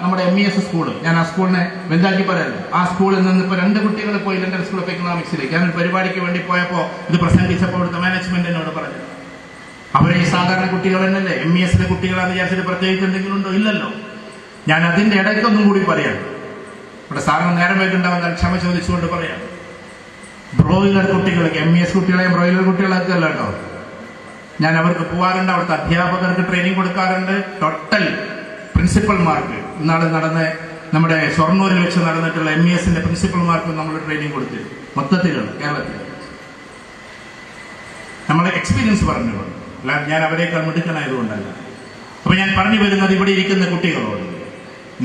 നമ്മുടെ MES സ്കൂള്, ഞാൻ ആ സ്കൂളിനെ വലുതാക്കി പറയല്ലോ. ആ സ്കൂളിൽ നിന്ന് ഇപ്പൊ 2 കുട്ടികൾ പോയി ലണ്ടൻ സ്കൂൾ ഓഫ് എക്കണോമിക്സിലേക്ക്. ഞാനൊരു പരിപാടിക്ക് വേണ്ടി പോയപ്പോ ഇത് പ്രസംഗിച്ചപ്പോൾ ഇവിടുത്തെ മാനേജ്മെന്റ് എന്നോട് പറഞ്ഞു, അവരെ ഈ സാധാരണ കുട്ടികൾ തന്നെയല്ലേ, MESലെ കുട്ടികളാന്ന് വിചാരിച്ചിട്ട് പ്രത്യേകിച്ച് എന്തെങ്കിലും ഉണ്ടോ? ഇല്ലല്ലോ. ഞാൻ അതിന്റെ ഇടയ്ക്കൊന്നും കൂടി പറയാം. ഇവിടെ സാറിന് നേരം വേണ്ടിണ്ടാവുന്ന ക്ഷമ ചോദിച്ചുകൊണ്ട് പറയാം. ബ്രോയിലർ കുട്ടികൾക്ക്, MES കുട്ടികളെയും ബ്രോയിലർ കുട്ടികളൊക്കെ അല്ല കേട്ടോ, ഞാൻ അവർക്ക് പോകാറുണ്ട്. അവിടുത്തെ അധ്യാപകർക്ക് ട്രെയിനിങ് കൊടുക്കാറുണ്ട്. ടോട്ടൽ പ്രിൻസിപ്പൽമാർക്ക് ഇന്നാൾ നടന്ന നമ്മുടെ ഷൊർണൂരിൽ വെച്ച് നടന്നിട്ടുള്ള MESന്റെ പ്രിൻസിപ്പൽമാർക്ക് നമ്മൾ ട്രെയിനിങ് കൊടുത്തു. മൊത്തത്തിലുള്ള കേരളത്തിൽ നമ്മൾ എക്സ്പീരിയൻസ് പറഞ്ഞു. അല്ല ഞാൻ അവരെക്കാൾ മിടുക്കനായതുകൊണ്ടല്ല. അപ്പൊ ഞാൻ പറഞ്ഞു വരുന്നത് ഇവിടെ ഇരിക്കുന്ന കുട്ടികളോട്,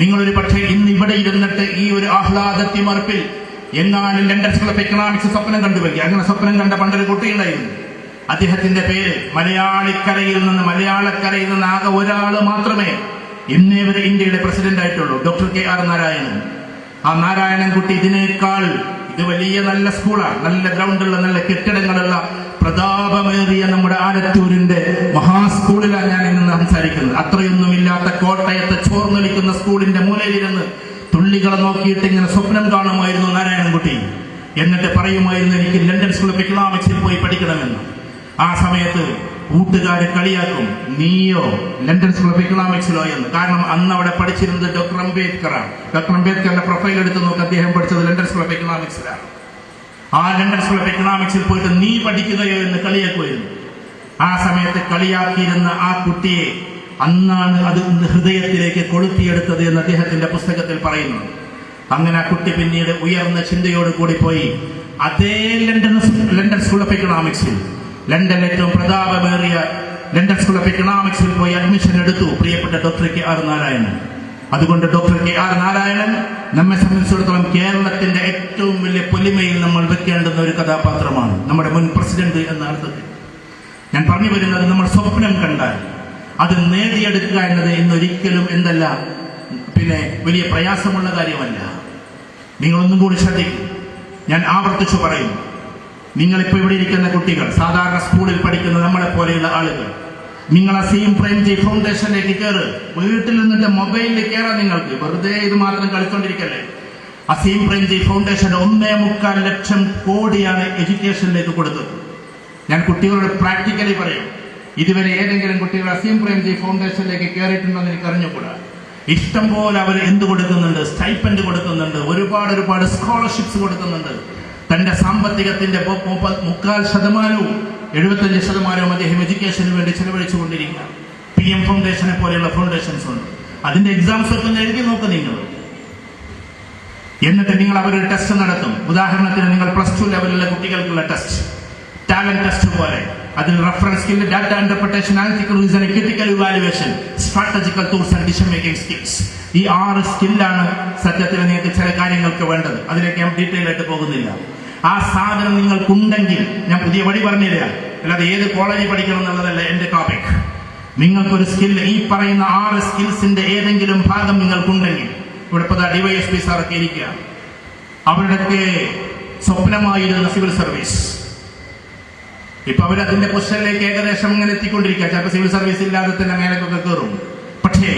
നിങ്ങളൊരു പക്ഷേ ഇന്ന് ഇവിടെ ഇരുന്നിട്ട് ഈ ഒരു ആഹ്ലാദത്തിമർപ്പിൽ എങ്ങാനും ലണ്ടൻ സ്കൂൾ ഓഫ് എക്കണോമിക്സ് സ്വപ്നം കണ്ടുവയ്ക്കുക. അങ്ങനെ സ്വപ്നം കണ്ട പണ്ടൊരു കുട്ടിയുണ്ടായിരുന്നു. അദ്ദേഹത്തിന്റെ പേര് മലയാളക്കരയിൽ നിന്ന് ആകെ ഒരാൾ മാത്രമേ ഇന്നേ വരെ ഇന്ത്യയുടെ പ്രസിഡന്റ് ആയിട്ടുള്ളൂ, ഡോക്ടർ KR നാരായണൻ. ആ നാരായണൻ കുട്ടി ഇതിനേക്കാൾ, ഇത് വലിയ നല്ല സ്കൂളാണ്, നല്ല ഗ്രൗണ്ടുള്ള നല്ല കെട്ടിടങ്ങളുള്ള പ്രതാപമേറിയ നമ്മുടെ ആലത്തൂരിന്റെ മഹാസ്കൂളിലാണ് ഞാൻ ഇന്ന് സംസാരിക്കുന്നത്. അത്രയൊന്നുമില്ലാത്ത കോട്ടയത്തെ ചോർന്നൊലിക്കുന്ന സ്കൂളിന്റെ മൂലയിലിരുന്ന് തുള്ളികളെ നോക്കിയിട്ട് ഇങ്ങനെ സ്വപ്നം കാണുമായിരുന്നു നാരായണൻകുട്ടി. എന്നിട്ട് പറയുമായിരുന്നു, എനിക്ക് ലണ്ടൻ സ്കൂൾ ഓഫ് എക്കണോമിക്സിൽ പോയി പഠിക്കണമെന്ന്. ആ സമയത്ത് കൂട്ടുകാരെ കളിയാക്കും, നീയോ ലണ്ടൻ സ്കൂൾ ഓഫ് എക്കണോമിക്സിലോ എന്ന്. കാരണം അന്ന് അവിടെ പഠിച്ചിരുന്നത് ഡോക്ടർ അംബേദ്കറാണ്. ഡോക്ടർ അംബേദ്കറിന്റെ പ്രൊഫൈൽ എടുത്ത് നോക്കി, അദ്ദേഹം പഠിച്ചത് ലണ്ടൻ സ്കൂൾ ഓഫ് എക്കണോമിക്സിലാണ്. ആ ലണ്ടൻ സ്കൂൾ ഓഫ് എക്കണോമിക്സിൽ പോയിട്ട് നീ പഠിക്കുകയോ എന്ന് കളിയാക്കുമായിരുന്നു. ആ സമയത്ത് കളിയാക്കിയിരുന്ന ആ കുട്ടിയെ അന്നാണ് അത് ഹൃദയത്തിലേക്ക് കൊളുത്തിയെടുത്തത് എന്ന് അദ്ദേഹത്തിന്റെ പുസ്തകത്തിൽ പറയുന്നു. അങ്ങനെ ആ കുട്ടി പിന്നീട് ഉയർന്ന ചിന്തയോട് കൂടി പോയി അതേ ലണ്ടൻ സ്കൂൾ ഓഫ് എക്കണോമിക്സിൽ, ലണ്ടനിലെ ഏറ്റവും പ്രതാപമേറിയ ലണ്ടൻ സ്കൂൾ ഓഫ് എക്കണോമിക്സിൽ പോയി അഡ്മിഷൻ എടുത്തു പ്രിയപ്പെട്ട ഡോക്ടർ KR നാരായണൻ. അതുകൊണ്ട് ഡോക്ടർ KR നാരായണൻ നമ്മെ സംബന്ധിച്ചിടത്തോളം കേരളത്തിന്റെ ഏറ്റവും വലിയ പൊലിമയിൽ നമ്മൾ വെക്കേണ്ടുന്ന ഒരു കഥാപാത്രമാണ്, നമ്മുടെ മുൻ പ്രസിഡന്റ് എന്ന അർത്ഥത്തിൽ. ഞാൻ പറഞ്ഞു വരുന്നത്, നമ്മൾ സ്വപ്നം കണ്ടാൽ അത് നേടിയെടുക്കുക എന്നത് ഇന്നൊരിക്കലും എന്തല്ല, വലിയ പ്രയാസമുള്ള കാര്യമല്ല. നിങ്ങളൊന്നും കൂടി ശ്രദ്ധിക്കും. ഞാൻ ആവർത്തിച്ചു പറയും, നിങ്ങളിപ്പോൾ ഇവിടെ ഇരിക്കുന്ന കുട്ടികൾ, സാധാരണ സ്കൂളിൽ പഠിക്കുന്ന നമ്മളെ പോലെയുള്ള ആളുകൾ, നിങ്ങൾ അസീം പ്രേംജി ഫൗണ്ടേഷനിലേക്ക് കയറ്. വീട്ടിൽ നിന്നിട്ട് മൊബൈലിൽ കയറാൻ നിങ്ങൾക്ക് വെറുതെ ഇത് മാത്രം കളിച്ചോണ്ടിരിക്കല്ലേ. അസീം പ്രേംജി ഫൗണ്ടേഷൻ 1.25 ലക്ഷം കോടിയാണ് എഡ്യൂക്കേഷനിലേക്ക് കൊടുത്തത്. ഞാൻ കുട്ടികളോട് പ്രാക്ടിക്കലി പറയും, ഇതുവരെ ഏതെങ്കിലും കുട്ടികൾ അസീം പ്രേംജി ഫൗണ്ടേഷനിലേക്ക് കയറിയിട്ടുണ്ടോ എന്ന് എനിക്ക് അറിഞ്ഞുകൂടാ. ഇഷ്ടം പോലെ അവർ എന്ത് കൊടുക്കുന്നുണ്ട്, സ്റ്റൈപ്പൻഡ് കൊടുക്കുന്നുണ്ട്, ഒരുപാട് സ്കോളർഷിപ്സ് കൊടുക്കുന്നുണ്ട്. തന്റെ സാമ്പത്തികത്തിന്റെ 3/4%, 75% അദ്ദേഹം എഡ്യൂക്കേഷന് വേണ്ടി ചെലവഴിച്ചുകൊണ്ടിരിക്കുക. PM ഫൗണ്ടേഷനെ പോലെയുള്ള ഫൗണ്ടേഷൻസ് ഉണ്ട്. അതിന്റെ എക്സാംസ് ഒക്കെ എഴുതി നോക്ക് നിങ്ങൾ. എന്നിട്ട് നിങ്ങൾ അവരൊരു ടെസ്റ്റ് നടത്തും. ഉദാഹരണത്തിന് നിങ്ങൾ +2 ലെവലിലുള്ള കുട്ടികൾക്കുള്ള ടെസ്റ്റ്, ടാലന്റ് ടെസ്റ്റ് പോലെ. അതിൽ reference skill, data interpretation, analytical reasoning, critical evaluation, strategical tools and decision making skills. ഈ 6 സ്കില്ലാണ് സത്യത്തിൽ നിങ്ങൾക്ക് ചില കാര്യങ്ങൾക്ക് വേണ്ടത്. അതിലേക്ക് ഞാൻ ഡീറ്റെയിൽ ആയിട്ട് പോകുന്നില്ല. ആ സാധനം നിങ്ങൾക്കുണ്ടെങ്കിൽ ഞാൻ പുതിയ വഴി പറഞ്ഞുതരാം. അല്ലാതെ ഏത് കോളേജിൽ പഠിക്കണം എന്നുള്ളതല്ല എന്റെ ടോപ്പിക്. നിങ്ങൾക്കൊരു സ്കിൽ, ഈ പറയുന്ന 6 സ്കിൽസിന്റെ ഏതെങ്കിലും ഭാഗം നിങ്ങൾക്കുണ്ടെങ്കിൽ, ഇവിടെ ഇപ്പോൾ DYSP സാറൊക്കെ ഇരിക്കുക, അവരുടെയൊക്കെ സ്വപ്നമായിരുന്ന സിവിൽ സർവീസ്, ഇപ്പൊ അവരതിന്റെ പൊസിഷനിലേക്ക് ഏകദേശം ഇങ്ങനെ എത്തിക്കൊണ്ടിരിക്കുക. ചിലപ്പോൾ സിവിൽ സർവീസ് ഇല്ലാതെ തന്നെ മേലക്കൊക്കെ കയറും. പക്ഷേ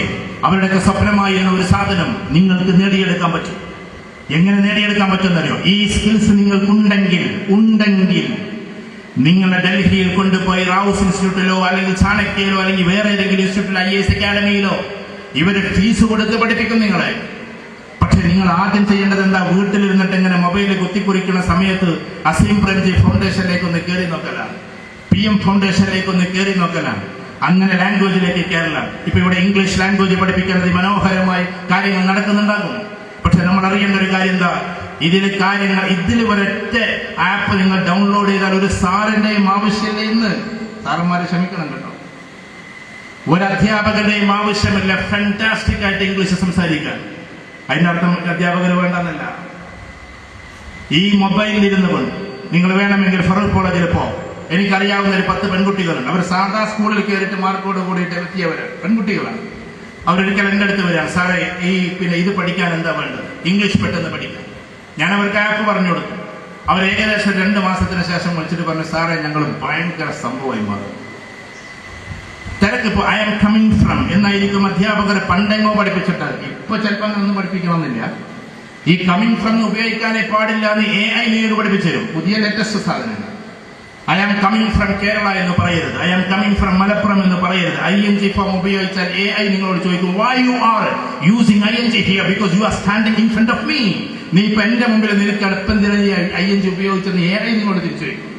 അവരുടെയൊക്കെ സ്വപ്നമായിരുന്ന ഒരു സാധനം നിങ്ങൾക്ക് നേടിയെടുക്കാൻ പറ്റും. എങ്ങനെ നേടിയെടുക്കാൻ പറ്റുമെന്നറിയോ? ഈ സ്കിൽസ് നിങ്ങൾക്കുണ്ടെങ്കിൽ നിങ്ങളെ ഡൽഹിയിൽ കൊണ്ടുപോയി റാവുസ് ഇൻസ്റ്റിറ്റ്യൂട്ടിലോ അല്ലെങ്കിൽ ചാണക്യയിലോ അല്ലെങ്കിൽ വേറെ ഏതെങ്കിലും ഇൻസ്റ്റിറ്റ്യൂട്ടിലോ IAS അക്കാഡമിയിലോ ഇവര് ഫീസ് കൊടുത്ത് പഠിപ്പിക്കും നിങ്ങളെ. പക്ഷെ നിങ്ങൾ ആദ്യം ചെയ്യേണ്ടത് എന്താ? വീട്ടിലിരുന്നിട്ട് ഇങ്ങനെ മൊബൈൽ കുത്തിക്കുറിക്കുന്ന സമയത്ത് അസീം പ്രേംജി ഫൗണ്ടേഷനിലേക്ക് ഒന്ന് കയറി നോക്കലാണ്, PM ഫൗണ്ടേഷനിലേക്ക് ഒന്ന് കയറി നോക്കലാണ്. അങ്ങനെ ലാംഗ്വേജിലേക്ക് കയറലാണ്. ഇപ്പൊ ഇവിടെ ഇംഗ്ലീഷ് ലാംഗ്വേജ് പഠിപ്പിക്കുന്നത് മനോഹരമായി കാര്യങ്ങൾ നടക്കുന്നുണ്ടാകും. പക്ഷെ നമ്മൾ അറിയേണ്ട ഒരു കാര്യം എന്താ? ഇതിൽ ഒരൊറ്റ ആപ്പ് നിങ്ങൾ ഡൗൺലോഡ് ചെയ്താൽ ഒരു സാറിന്റെയും ആവശ്യമില്ല. ഇന്ന് സാറന്മാരെ ക്ഷമിക്കണം കേട്ടോ, ഒരു അധ്യാപകന്റെയും ആവശ്യമില്ല ഫാന്റാസ്റ്റിക് ആയിട്ട് ഇംഗ്ലീഷ് സംസാരിക്കാൻ. അതിന്റെ അർത്ഥം അധ്യാപകർ വേണ്ടെന്നല്ല. ഈ മൊബൈലിൽ ഇരുന്നു കൊണ്ട് നിങ്ങൾ വേണമെങ്കിൽ ഫറൂഖ് കോളേജിൽ പോ. എനിക്കറിയാവുന്ന ഒരു 10 പെൺകുട്ടികളുണ്ട്. അവർ സാധാ സ്കൂളിൽ കയറിയിട്ട് മാർക്കോട് കൂടിയിട്ട് എത്തിയവരാണ്, പെൺകുട്ടികളാണ്. അവരൊരിക്കൽ എൻ്റെ അടുത്ത് വരികയാണ്, സാറേ ഇത് പഠിക്കാൻ എന്താ വേണ്ടത്? ഇംഗ്ലീഷ് പെട്ടെന്ന് പഠിക്കാൻ. ഞാൻ അവർക്ക് ആപ്പ് പറഞ്ഞു കൊടുത്തു. അവർ ഏകദേശം 2 മാസത്തിന് ശേഷം വിളിച്ചിട്ട് പറഞ്ഞു, സാറേ ഞങ്ങൾ ഭയങ്കര സംഭവമായി മാറും. തിരക്കിപ്പോ I am coming from എന്നായിരിക്കും അധ്യാപകരെ പണ്ടെങ്ങോ പഠിപ്പിച്ചിട്ട്. ഇപ്പൊ ചിലപ്പോൾ ഒന്നും പഠിപ്പിക്കണമെന്നില്ല. ഈ കമ്മിങ് ഫ്രം ഉപയോഗിക്കാനേ പാടില്ല എന്ന് AI നിങ്ങൾക്ക് പഠിപ്പിച്ചു തരും. പുതിയ ലേറ്റസ്റ്റ് സാധനങ്ങൾ. I am coming from Kerala എന്ന് പറയരുത്, I am coming from Malappuram എന്ന് പറയരുത്. ING ഫോം ഉപയോഗിച്ചാൽ AI നിങ്ങളോട് ചോദിക്കും, why you are using ING here? Because you are standing in front of me. നീ ഇപ്പൊ എന്റെ മുമ്പിൽ നിനക്ക് അടുപ്പന്തിനായി ING ഉപയോഗിച്ചെന്ന് AI നിങ്ങളോട് തിരിച്ചു വയ്ക്കും.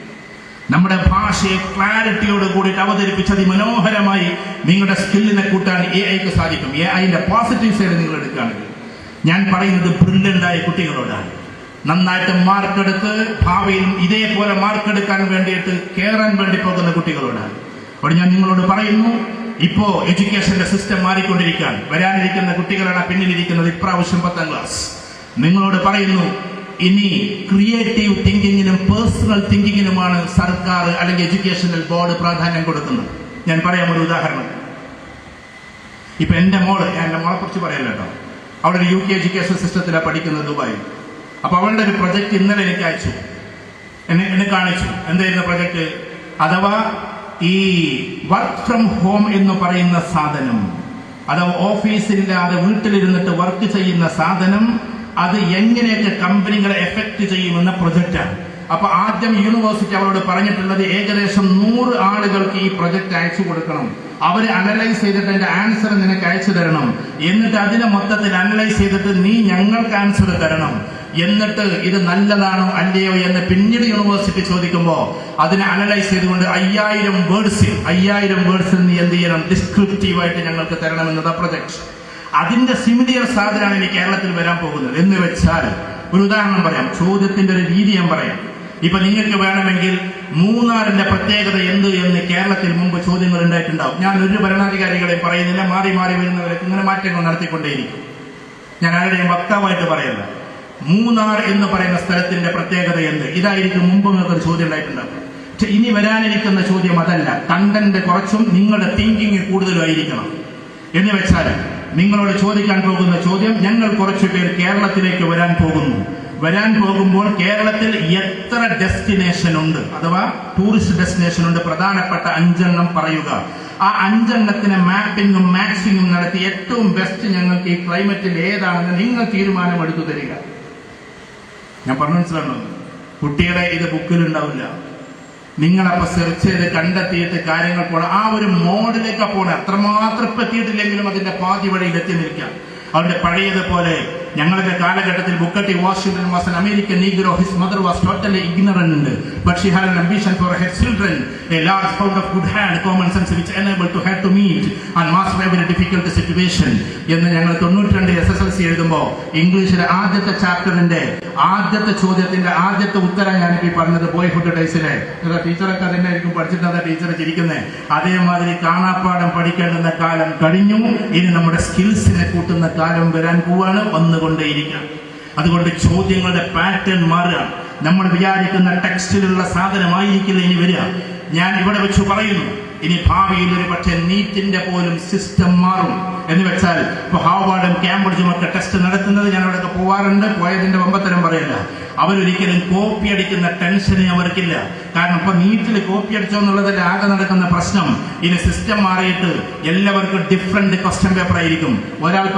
നമ്മുടെ ഭാഷയെ ക്ലാരിറ്റിയോട് കൂടിയിട്ട് അവതരിപ്പിച്ചത് മനോഹരമായി നിങ്ങളുടെ സ്കില്ലിനെ കൂട്ടാൻ AIക്ക് സാധിക്കും. AIന്റെ പോസിറ്റീവ് സൈഡ് നിങ്ങൾ എടുക്കുകയാണെങ്കിൽ, ഞാൻ പറയുന്നത് ബ്രില്യൻ്റായ കുട്ടികളോടാണ്. നന്നായിട്ട് മാർക്കെടുത്ത് ഭാവിയിൽ ഇതേപോലെ മാർക്കെടുക്കാൻ വേണ്ടിയിട്ട് കയറാൻ വേണ്ടി പോകുന്ന കുട്ടികളോടാണ്. അവിടെ ഞാൻ നിങ്ങളോട് പറയുന്നു, ഇപ്പോ എഡ്യൂക്കേഷന്റെ സിസ്റ്റം മാറിക്കൊണ്ടിരിക്കാൻ വരാനിരിക്കുന്ന കുട്ടികളാണ് പിന്നിലിരിക്കുന്നത്. ഇപ്രാവശ്യം 10ാം ക്ലാസ്. നിങ്ങളോട് പറയുന്നു, ഇനി ക്രിയേറ്റീവ് തിങ്കിങ്ങിനും പേഴ്സണൽ തിങ്കിങ്ങിനുമാണ് സർക്കാർ അല്ലെങ്കിൽ എഡ്യൂക്കേഷണൽ ബോർഡ് പ്രാധാന്യം കൊടുക്കുന്നത്. ഞാൻ പറയാം ഒരു ഉദാഹരണം. ഇപ്പൊ എന്റെ മോളെ കുറിച്ച് പറയല്ലോ കേട്ടോ. അവിടെ ഒരു UK എഡ്യൂക്കേഷൻ സിസ്റ്റത്തിലാണ് പഠിക്കുന്നത്, ദുബായിൽ. അപ്പൊ അവളുടെ ഒരു പ്രൊജക്ട് ഇന്നലെ എനിക്ക് അയച്ചു, എന്നെ കാണിച്ചു. എന്തായിരുന്നു പ്രൊജക്ട്? അഥവാ ഈ വർക്ക് ഫ്രം ഹോം എന്ന് പറയുന്ന സാധനം, അഥവാ ഓഫീസില്ലാതെ വീട്ടിലിരുന്നിട്ട് വർക്ക് ചെയ്യുന്ന സാധനം, അത് എങ്ങനെയൊക്കെ കമ്പനികളെ എഫക്ട് ചെയ്യുമെന്ന പ്രൊജക്റ്റാണ്. അപ്പൊ ആദ്യം യൂണിവേഴ്സിറ്റി അവരോട് പറഞ്ഞിട്ടുള്ളത് ഏകദേശം 100 ആളുകൾക്ക് ഈ പ്രൊജക്ട് അയച്ചു കൊടുക്കണം. അവര് അനലൈസ് ചെയ്തിട്ട് അതിന്റെ ആൻസർ നിനക്ക് അയച്ചു തരണം. എന്നിട്ട് അതിനെ മൊത്തത്തിൽ അനലൈസ് ചെയ്തിട്ട് നീ ഞങ്ങൾക്ക് ആൻസർ തരണം. എന്നിട്ട് ഇത് നല്ലതാണോ അല്ലയോ എന്ന് പിന്നീട് യൂണിവേഴ്സിറ്റി ചോദിക്കുമ്പോൾ അതിനെ അനലൈസ് ചെയ്തുകൊണ്ട് 5000 വേർഡ്സിൽ നീ എന്ത് ചെയ്യണം? ഡിസ്ക്രിപ്റ്റീവായിട്ട് ഞങ്ങൾക്ക് തരണം എന്നതാ പ്രൊജക്ട്. അതിന്റെ സിമിലിയർ സാധനമാണ് ഇനി കേരളത്തിൽ വരാൻ പോകുന്നത്. എന്ന് വെച്ചാൽ ഒരു ഉദാഹരണം പറയാം, ചോദ്യത്തിന്റെ ഒരു രീതി ഞാൻ പറയാം. ഇപ്പൊ നിങ്ങൾക്ക് വേണമെങ്കിൽ മൂന്നാറിന്റെ പ്രത്യേകത എന്ത് എന്ന് കേരളത്തിൽ മുമ്പ് ചോദ്യങ്ങൾ ഉണ്ടായിട്ടുണ്ടാവും. ഞാൻ ഒരു ഭരണാധികാരികളെയും പറയുന്നില്ല, മാറി മാറി വരുന്നവരൊക്കെ ഇങ്ങനെ മാറ്റങ്ങൾ നടത്തിക്കൊണ്ടേയിരിക്കും. ഞാൻ ആരുടെയും വക്താവായിട്ട് പറയല്ല. മൂന്നാർ എന്ന് പറയുന്ന സ്ഥലത്തിന്റെ പ്രത്യേകത എന്ത്? ഇതായിരിക്കും മുമ്പ് നിങ്ങൾക്ക് ചോദ്യം ഉണ്ടായിട്ടുണ്ടാവും. പക്ഷെ ഇനി വരാനിരിക്കുന്ന ചോദ്യം അതല്ല. കണ്ടന്റ് കുറച്ചും നിങ്ങളുടെ തിങ്കിങ് കൂടുതലായിരിക്കണം. എന്ന് വെച്ചാൽ നിങ്ങളോട് ചോദിക്കാൻ പോകുന്ന ചോദ്യം, ഞങ്ങൾ കുറച്ചു പേർ കേരളത്തിലേക്ക് വരാൻ പോകുമ്പോൾ കേരളത്തിൽ എത്ര ഡെസ്റ്റിനേഷൻ ഉണ്ട്, അഥവാ ടൂറിസ്റ്റ് ഡെസ്റ്റിനേഷൻ ഉണ്ട്? പ്രധാനപ്പെട്ട 5 എണ്ണം പറയുക. ആ 5 എണ്ണത്തിന് മാപ്പിങ്ങും മാക്സിങ്ങും നടത്തി ഏറ്റവും ബെസ്റ്റ് ഞങ്ങൾക്ക് ഈ ക്ലൈമറ്റിൽ ഏതാണെന്ന് നിങ്ങൾ തീരുമാനമെടുത്തു തരിക. ഞാൻ പറഞ്ഞു മനസ്സിലാണോ? കുട്ടികളെ ഇത് ബുക്കിലുണ്ടാവില്ല. നിങ്ങളപ്പോ സെർച്ച് ചെയ്ത് കണ്ടെത്തിയിട്ട് കാര്യങ്ങൾ പോണം. ആ ഒരു മോഡിലേക്ക് പോണം. അത്രമാത്രം എത്തിയിട്ടില്ലെങ്കിലും അതിന്റെ പാതി വഴിയിൽ എത്തി നിൽക്കാം. അവരുടെ പഴയതുപോലെ ഞങ്ങളുടെ കാലഘട്ടത്തിൽ Booker T Washington was an American Negro. His mother was totally ignorant, but she had an ambition for her children, a large pound of good hand, common sense which enabled to her to meet and master every difficult situation. എന്ന് ഞങ്ങൾ 92 SSLC എഴുതുമ്പോൾ ഇംഗ്ലീഷിലെ ആദ്യത്തെ ചാപ്റ്ററിന്റെ ആദ്യത്തെ ചോദ്യത്തിന്റെ ആദ്യത്തെ ഉത്തരം ഞാനിപ്പോൾ പറഞ്ഞത് ബോയ്ഹുഡ് ഡേയ്സിലെ ടീച്ചറൊക്കെ അതിന്റെ ആയിരിക്കും പഠിച്ചിട്ടാണ് ടീച്ചർ ചിരിക്കുന്നത്. അതേമാതിരി കാണാപ്പാടം പഠിക്കേണ്ടുന്ന കാലം കഴിഞ്ഞു. ഇനി നമ്മുടെ സ്കിൽസിനെ കൂട്ടുന്ന കാലം വരാൻ പോവാണ്, വന്നുകൊണ്ടേയിരിക്കാം. അതുകൊണ്ട് ചോദ്യങ്ങളുടെ പാറ്റേൺ മാറുക. നമ്മൾ വിചാരിക്കുന്ന ടെക്സ്റ്റിലുള്ള സാധനമായിരിക്കില്ല ഇനി വരിക. ഞാൻ ഇവിടെ വെച്ച് പറയുന്നു, ഇനി ഭാവിയിൽ ഒരു പക്ഷേ നീറ്റിന്റെ പോലും സിസ്റ്റം മാറും. എന്ന് വെച്ചാൽ ഇപ്പൊ ഹാർവാർഡും കേംബ്രിഡ്ജും ഒക്കെ ടെസ്റ്റ് നടത്തുന്നത് ഞാൻ അവിടെയൊക്കെ പോവാറുണ്ട്. പോയതിന്റെ വമ്പത്തരം പറയല്ല. അവരൊരിക്കലും കോപ്പി അടിക്കുന്ന ടെൻഷന് അവർക്കില്ല. കാരണം ഇപ്പൊ നീറ്റിൽ കോപ്പി അടിച്ചോ എന്നുള്ളതല്ല ആകെ നടക്കുന്ന പ്രശ്നം. ഇനി സിസ്റ്റം മാറിയിട്ട് എല്ലാവർക്കും ഡിഫറെന്റ് ക്വസ്റ്റ്യൻ പേപ്പർ ആയിരിക്കും.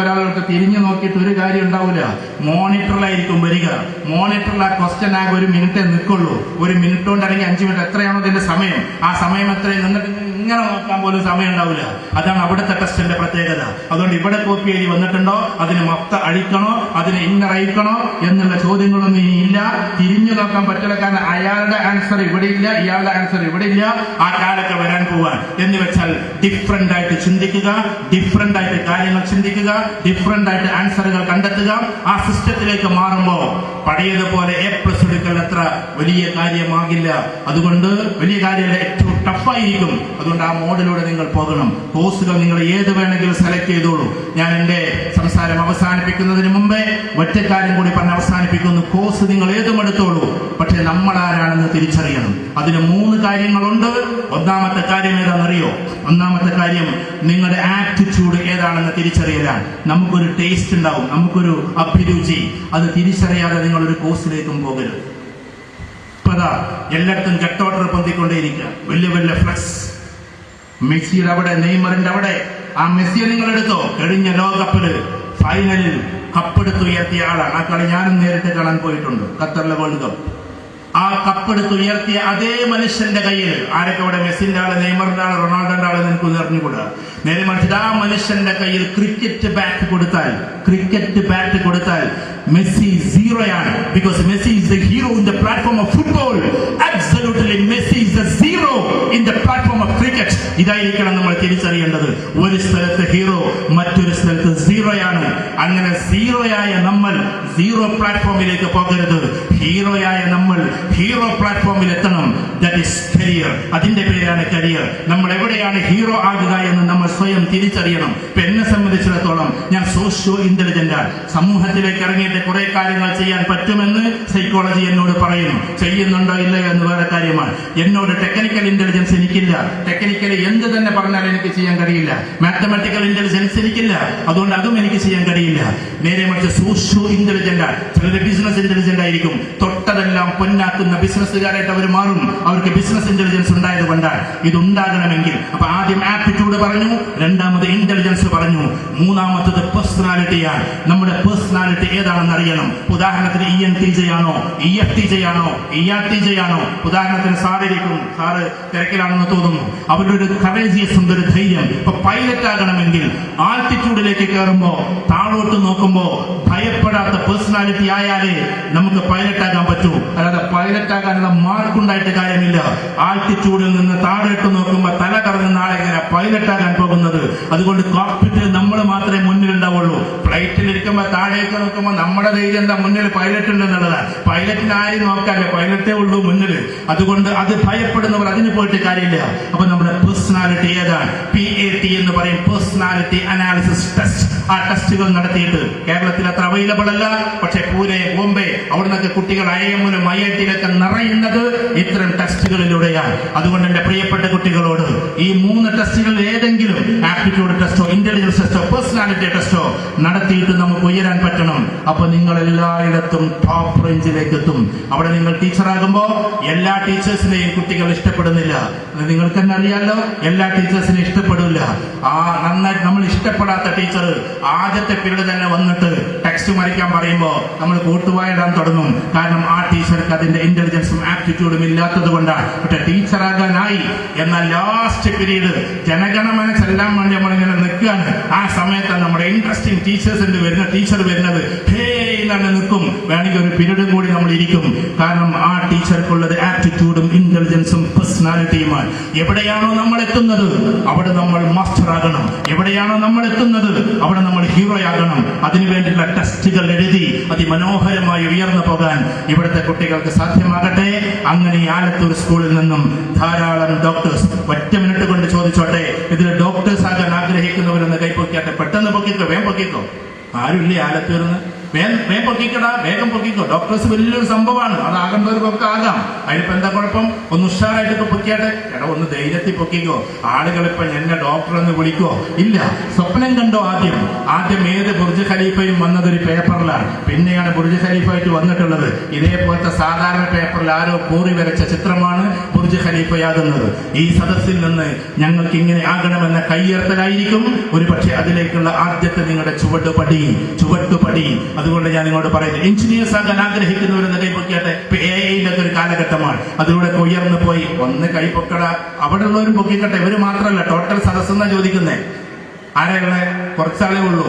ഒരാൾക്ക് തിരിഞ്ഞു നോക്കിയിട്ട് ഒരു കാര്യം ഉണ്ടാവില്ല. മോണിറ്ററിലായിരിക്കും വരിക. മോണിറ്ററിൽ ആ ക്വസ്റ്റ്യൻ ആകെ 1 മിനിറ്റേ നിൽക്കുള്ളൂ. 1 മിനിറ്റ് കൊണ്ട് അല്ലെങ്കിൽ 5 മിനിറ്റ് എത്രയാണോ ഇതിന്റെ സമയം, ആ സമയം എത്രയും നിന്നിട്ട് ഇങ്ങനെ നോക്കാൻ പോലും സമയം ഉണ്ടാവില്ല. അതാണ് അവിടുത്തെ ടെസ്റ്റിന്റെ പ്രത്യേകത. അതുകൊണ്ട് ഇവിടെ കോപ്പി എഴുതി വന്നിട്ടുണ്ടോ, അതിന് മൊത്തം അഴിക്കണോ, അതിന് ഇന്നർ അയക്കണോ എന്നുള്ള ചോദ്യങ്ങളൊന്നും ഇനിയില്ല. തിരിഞ്ഞു നോക്കാൻ പറ്റില്ല. കാരണം അയാളുടെ ആൻസർ ഇവിടെ ഇല്ല, ഇയാളുടെ ആൻസർ ഇവിടെ ഇല്ല. ആ കാലൊക്കെ വരാൻ പോവാൻ. എന്ന് വെച്ചാൽ ഡിഫറെന്റ് ആയിട്ട് ചിന്തിക്കുക, ഡിഫറെന്റ് ആയിട്ട് കാര്യങ്ങൾ ചിന്തിക്കുക, ഡിഫറെന്റ് ആയിട്ട് ആൻസറുകൾ കണ്ടെത്തുക. ആ സിസ്റ്റത്തിലേക്ക് മാറുമ്പോൾ പഴയതുപോലെ A+ എടുക്കൽ അത്ര വലിയ കാര്യമാകില്ല. അതുകൊണ്ട് വലിയ കാര്യമല്ല, ഏറ്റവും ടഫായിരിക്കും. അതുകൊണ്ട് ആ മോഡിലൂടെ നിങ്ങൾ പോകണം. കോഴ്സുകൾ നിങ്ങൾ ഏത് വേണമെങ്കിലും സെലക്ട് ചെയ്തോളൂ. ഞാൻ എന്റെ സംസാരം അവസാനിപ്പിക്കുന്നതിന് മുമ്പേ ഒറ്റക്കാര്യം കൂടി പറഞ്ഞ് അവസാനിപ്പിക്കുന്നു. കോഴ്സ് നിങ്ങൾ ഏതും എടുത്തോളൂ, പക്ഷെ നമ്മൾ ആരാണെന്ന് തിരിച്ചറിയണം. അതിന് 3 കാര്യങ്ങളുണ്ട്. ഒന്നാമത്തെ കാര്യം ഏതാണെന്നറിയോ? ഒന്നാമത്തെ കാര്യം നിങ്ങളുടെ ആറ്റിറ്റ്യൂഡ് ഏതാണെന്ന് തിരിച്ചറിയലാണ്. നമുക്കൊരു ടേസ്റ്റ് ഉണ്ടാവും, നമുക്കൊരു അഭിരുചി. അത് തിരിച്ചറിയാതെ നിങ്ങളൊരു കോഴ്സിലേക്കും പോകരുത്. ഇപ്പതാ എല്ലായിടത്തും ജെറ്റ് ഓർഡർ പൊന്തിക്കൊണ്ടേയിരിക്കുക. വലിയ വലിയ ഫ്ലക്സ്. മെസ്സിയുടെ അവിടെ, നെയ്മറിന്റെ അവിടെ. ആ മെസ്സിയെ നിങ്ങൾ എടുത്തോ. കഴിഞ്ഞ ലോകകപ്പില് ഫൈനലിൽ കപ്പെടുത്തുയർത്തിയ ആളാണ്. ആ കളി ഞാനും നേരിട്ട് കാണാൻ പോയിട്ടുണ്ട്, ഖത്തറിലെ വേൾഡ് കപ്പ്. ആ കപ്പെടുത്തുയർത്തിയ അതേ മനുഷ്യന്റെ കയ്യിൽ ആരൊക്കെ അവിടെ, മെസ്സിന്റെ ആള്, നെയ്മറിന്റെ ആള്, റൊണാൾഡോന്റെ ആള് എനിക്ക് അറിഞ്ഞുകൂടാ. നേരെ മറിച്ച് ആ മനുഷ്യന്റെ കയ്യിൽ ക്രിക്കറ്റ് ബാറ്റ് കൊടുത്താൽ മെസ്സി സീറോയാണ്. Because Messi is the hero in the platform of football. Absolutely Messi is the zero in the platform of cricket. ഇതായിരിക്കണം നമ്മൾ തിരിച്ചറിയേണ്ടത്. ഒരു സ്ഥലത്ത് ഹീറോ, മറ്റൊരു സ്ഥലത്ത് സീറോയാണ്. അങ്ങനെ സീറോയായ നമ്മൾ സീറോ പ്ലാറ്റ്ഫോമിലേക്ക് പോകരുത്. ഹീറോയായ നമ്മൾ ഹീറോ പ്ലാറ്റ്ഫോമിൽ എത്തണം. That is career. അതിന്റെ പേരാണ് കരിയർ. നമ്മൾ എവിടെയാണ് ഹീറോ ആകുക എന്ന് നമ്മൾ സ്വയം തിരിച്ചറിയണം. ഇപ്പൊ എന്നെ സംബന്ധിച്ചിടത്തോളം ഞാൻ സോഷ്യോ ഇന്റലിജന്റാണ്. സമൂഹത്തിലേക്ക് ഇറങ്ങിയിട്ട് കുറെ കാര്യങ്ങൾ ചെയ്യാൻ പറ്റുമെന്ന് സൈക്കോളജി എന്നോട് പറയുന്നു. ചെയ്യുന്നുണ്ടോ ഇല്ലയോ എന്ന് വേറെ കാര്യമാണ്. എന്നോട് ടെക്നിക്കൽ ഇന്റലിജൻസ് എനിക്കില്ല. ടെക്നിക്കലി എന്ത് തന്നെ പറഞ്ഞാലും എനിക്ക് ചെയ്യാൻ കഴിയില്ല. മാത്തമാറ്റിക്കൽ ഇന്റലിജൻസ് എനിക്കില്ല. അതുകൊണ്ട് അതും എനിക്ക് ചെയ്യാൻ കഴിയില്ല. നേരെ മറിച്ച് സോഷ്യോ ഇന്റലിജന്റാണ്. ചിലർ ബിസിനസ് ഇന്റലിജന്റ് ആയിരിക്കും. തൊട്ടതെല്ലാം പൊന്നാക്കുന്ന ബിസിനസ്സുകാരായിട്ട് അവർ മാറും. അവർക്ക് ബിസിനസ് ഇന്റലിജൻസ് ഉണ്ടായത് കൊണ്ടാണ്. ഇതുണ്ടാകണമെങ്കിൽ അപ്പൊ ആദ്യം ആപ്റ്റിറ്റ്യൂഡ് പറഞ്ഞു, രണ്ടാമത് ഇന്റലിജൻസ് പറഞ്ഞു, മൂന്നാമത്തത് പേഴ്സണാലിറ്റിയാണ്. നമ്മുടെ പേഴ്സണാലിറ്റി ഏതാണെന്ന് അറിയണം. ഉദാഹരണത്തിന് ENTJ ആണോ, EFTJ ആണോ, ERTJ ആണോ? ഉദാഹരണത്തിന് സാറിരിക്കും, സാറ് തിരക്കിലാണെന്ന് തോന്നുന്നു. അവരുടെ ഒരു കറേജിയസ് ഉണ്ട്, ഒരു ധൈര്യം. ഇപ്പൊ പൈലറ്റ് ആകണമെങ്കിൽ ആൾട്ടിറ്റ്യൂഡിലേക്ക് കയറുമ്പോ, താഴോട്ട് നോക്കുമ്പോ ഭയപ്പെടാത്ത പേഴ്സണാലിറ്റി ആയാലേ നമുക്ക് പൈലറ്റ് ആകാൻ പറ്റൂ. അല്ലാതെ പൈലറ്റ് ആകാനുള്ള മാർക്കുണ്ടായിട്ട് കാര്യമില്ല. ആൾട്ടിറ്റ്യൂഡിൽ നിന്ന് താഴോട്ട് നോക്കുമ്പോ തല കറങ്ങുന്ന ആളെ എങ്ങനെ പൈലറ്റ് ആകാൻ പോകുന്നത്? അതുകൊണ്ട് കോക്പിറ്റിൽ നമ്മൾ മാത്രമേ മുന്നിലുണ്ടാവുള്ളൂ. ഫ്ലൈറ്റിൽ ഇരിക്കുമ്പോ താഴേക്ക് നോക്കുമ്പോൾ നമ്മുടെ ധൈര്യം എന്താ, മുന്നിൽ പൈലറ്റ് ഉണ്ട് എന്നുള്ളതാണ്. പൈലറ്റിന് ആരും നോക്കാല്ലേ, പൈലറ്റേ ഉള്ളൂ മുന്നിൽ. അതുകൊണ്ട് അത് ഭയപ്പെടുന്നവർ അതിന് പോയിട്ട് കാര്യമില്ല. അപ്പൊ നമ്മുടെ പേഴ്സണാലിറ്റി ഏതാണ്? PAT എന്ന് പറയും, പേഴ്സണാലിറ്റി അനാലിസിസ് ടെസ്റ്റ്. ആ ടെസ്റ്റുകൾ നടത്തിയിട്ട് കേരളത്തിൽ അത്ര അവൈലബിൾ അല്ല. പക്ഷെ പൂനെ, ബോംബെ അവിടുന്നൊക്കെ കുട്ടികൾ IIM-ലും IIT-യിലൊക്കെ നിറയുന്നത് ഇത്തരം ടെസ്റ്റുകളിലൂടെയാണ്. അതുകൊണ്ട് എന്റെ പ്രിയപ്പെട്ട കുട്ടികളോട് ഈ 3 ടെസ്റ്റുകളിൽ ഏതെങ്കിലും ആപ്റ്റിറ്റ്യൂഡ് ടെസ്റ്റോ, ഇന്റലിജൻസ് ടെസ്റ്റോ, പേഴ്സണാലിറ്റി ടെസ്റ്റോ നടത്തിയിട്ട് നമുക്ക് ഉയരാൻ പറ്റണം. അപ്പൊ നിങ്ങൾ എല്ലായിടത്തും ടോപ്പ് റേഞ്ചിലേക്ക് എത്തും. അവിടെ നിങ്ങൾ ടീച്ചറാകുമ്പോ എല്ലാ ടീച്ചേഴ്സിനെയും കുട്ടികൾ ഇഷ്ടപ്പെടുന്നില്ല. നിങ്ങൾക്ക് തന്നെ അറിയാലോ, എല്ലാ ടീച്ചേഴ്സിനെയും ഇഷ്ടപ്പെടില്ല. ആ നന്നായി നമ്മൾ ഇഷ്ടപ്പെടാത്ത ടീച്ചർ ആദ്യത്തെ പീരീഡ് തന്നെ വന്നിട്ട് ടെക്സ്റ്റ് മറിക്കാൻ പറയുമ്പോൾ നമ്മൾ കൂട്ടുവായിടാൻ തുടങ്ങും. കാരണം ആ ടീച്ചർക്ക് അതിന്റെ ഇന്റലിജൻസും ആപ്റ്റിറ്റ്യൂഡും ഇല്ലാത്തത് കൊണ്ടാണ്. പക്ഷെ ടീച്ചറാകാനായി, എന്നാൽ ലാസ്റ്റ് പീരീഡ് ജനഗണമന ചെല്ലാൻ വേണ്ടി നമ്മളിങ്ങനെ നിൽക്കുകയാണ്. ആ സമയത്താണ് നമ്മുടെ ഇൻട്രസ്റ്റിംഗ് ടീച്ചർ വരുന്നത്. ഹേ വെയിറ്റിംഗ് ആണ് നിൽക്കും. വേണമെങ്കിൽ ഒരു പീരീഡും കൂടി നമ്മൾ ഇരിക്കും. കാരണം ആ ടീച്ചർക്കുള്ളത് ആപ്റ്റിറ്റ്യൂഡും ഇന്റലിജൻസും പേഴ്സണാലിറ്റിയുമാണ്. എവിടെയാണോ നമ്മൾ എത്തുന്നത് അവിടെ നമ്മൾ മാസ്റ്റർ ആകണം. എവിടെയാണോ നമ്മൾ എത്തുന്നത് അവിടെ നമ്മൾ ഹീറോ ആകണം. അതിനുവേണ്ടിയുള്ള ടെസ്റ്റുകൾ എഴുതി അതിമനോഹരമായി ഉയർന്നു പോകാൻ ഇവിടുത്തെ കുട്ടികൾക്ക് സാധ്യമാകട്ടെ. അങ്ങനെ ഈ ആലത്തൂർ സ്കൂളിൽ നിന്നും ധാരാളം ഡോക്ടേഴ്സ്, ഒറ്റ മിനിറ്റ് കൊണ്ട് ചോദിച്ചോട്ടെ, ഇതിൽ ഡോക്ടേഴ്സ് ആകാൻ ആഗ്രഹിക്കുന്നവരെന്ന് കൈപ്പൊക്കിയാട്ടെ. പെട്ടെന്ന് പൊക്കിക്കോ, വേഗം പൊക്കിക്കോ. ആരുമില്ലേ ആലത്തൂർന്ന്? വേഗം പൊക്കിക്കടാ, വേഗം പൊക്കിക്കോ. ഡോക്ടേഴ്സ് വലിയൊരു സംഭവമാണ്. അതാകേണ്ടവർക്കൊക്കെ ആകാം. അതിനിപ്പോ എന്താ കുഴപ്പം? ഒന്ന് ഉഷാറായിട്ടൊക്കെ പൊക്കിയാട്ടെ. എടാ ഒന്ന് ധൈര്യത്തിൽ പൊക്കിക്കോ. ആളുകൾ ഇപ്പൊ എന്നെ ഡോക്ടർ എന്ന് വിളിക്കോ? ഇല്ല. സ്വപ്നം കണ്ടോ? ആദ്യം ഏത് ബുർജ് ഖലീഫയും വന്നതൊരു പേപ്പറിലാണ്. പിന്നെയാണ് ബുർജ് ഖലീഫയായിട്ട് വന്നിട്ടുള്ളത്. ഇതേപോലത്തെ സാധാരണ പേപ്പറിൽ ആരോ കോറി വരച്ച ചിത്രമാണ് ബുർജ് ഖലീഫയാകുന്നത്. ഈ സദസ്സിൽ നിന്ന് ഞങ്ങൾക്ക് ഇങ്ങനെ ആകണമെന്ന കയ്യേർത്തലായിരിക്കും ഒരു പക്ഷേ അതിലേക്കുള്ള ആദ്യത്തെ നിങ്ങളുടെ ചുവട്ടുപടി. അതുകൊണ്ട് ഞാൻ നിങ്ങളോട് പറയുന്നത്, എഞ്ചിനീയേഴ്സ് ആകാൻ ആഗ്രഹിക്കുന്നവരെന്ന് കൈപ്പൊക്കിയാട്ടെ. ഇപ്പൊ AI ഒരു കാലഘട്ടമാണ്. അതിലൂടെ ഉയർന്നു പോയി ഒന്ന് കൈപ്പൊക്കട. അവിടെ ഉള്ളവരും പൊക്കിക്കട്ടെ. ഇവര് മാത്രമല്ല, ടോട്ടൽ സദസ്സെന്നാ ചോദിക്കുന്നേ. ആരെകളെ? കുറച്ചാളേ ഉള്ളൂ.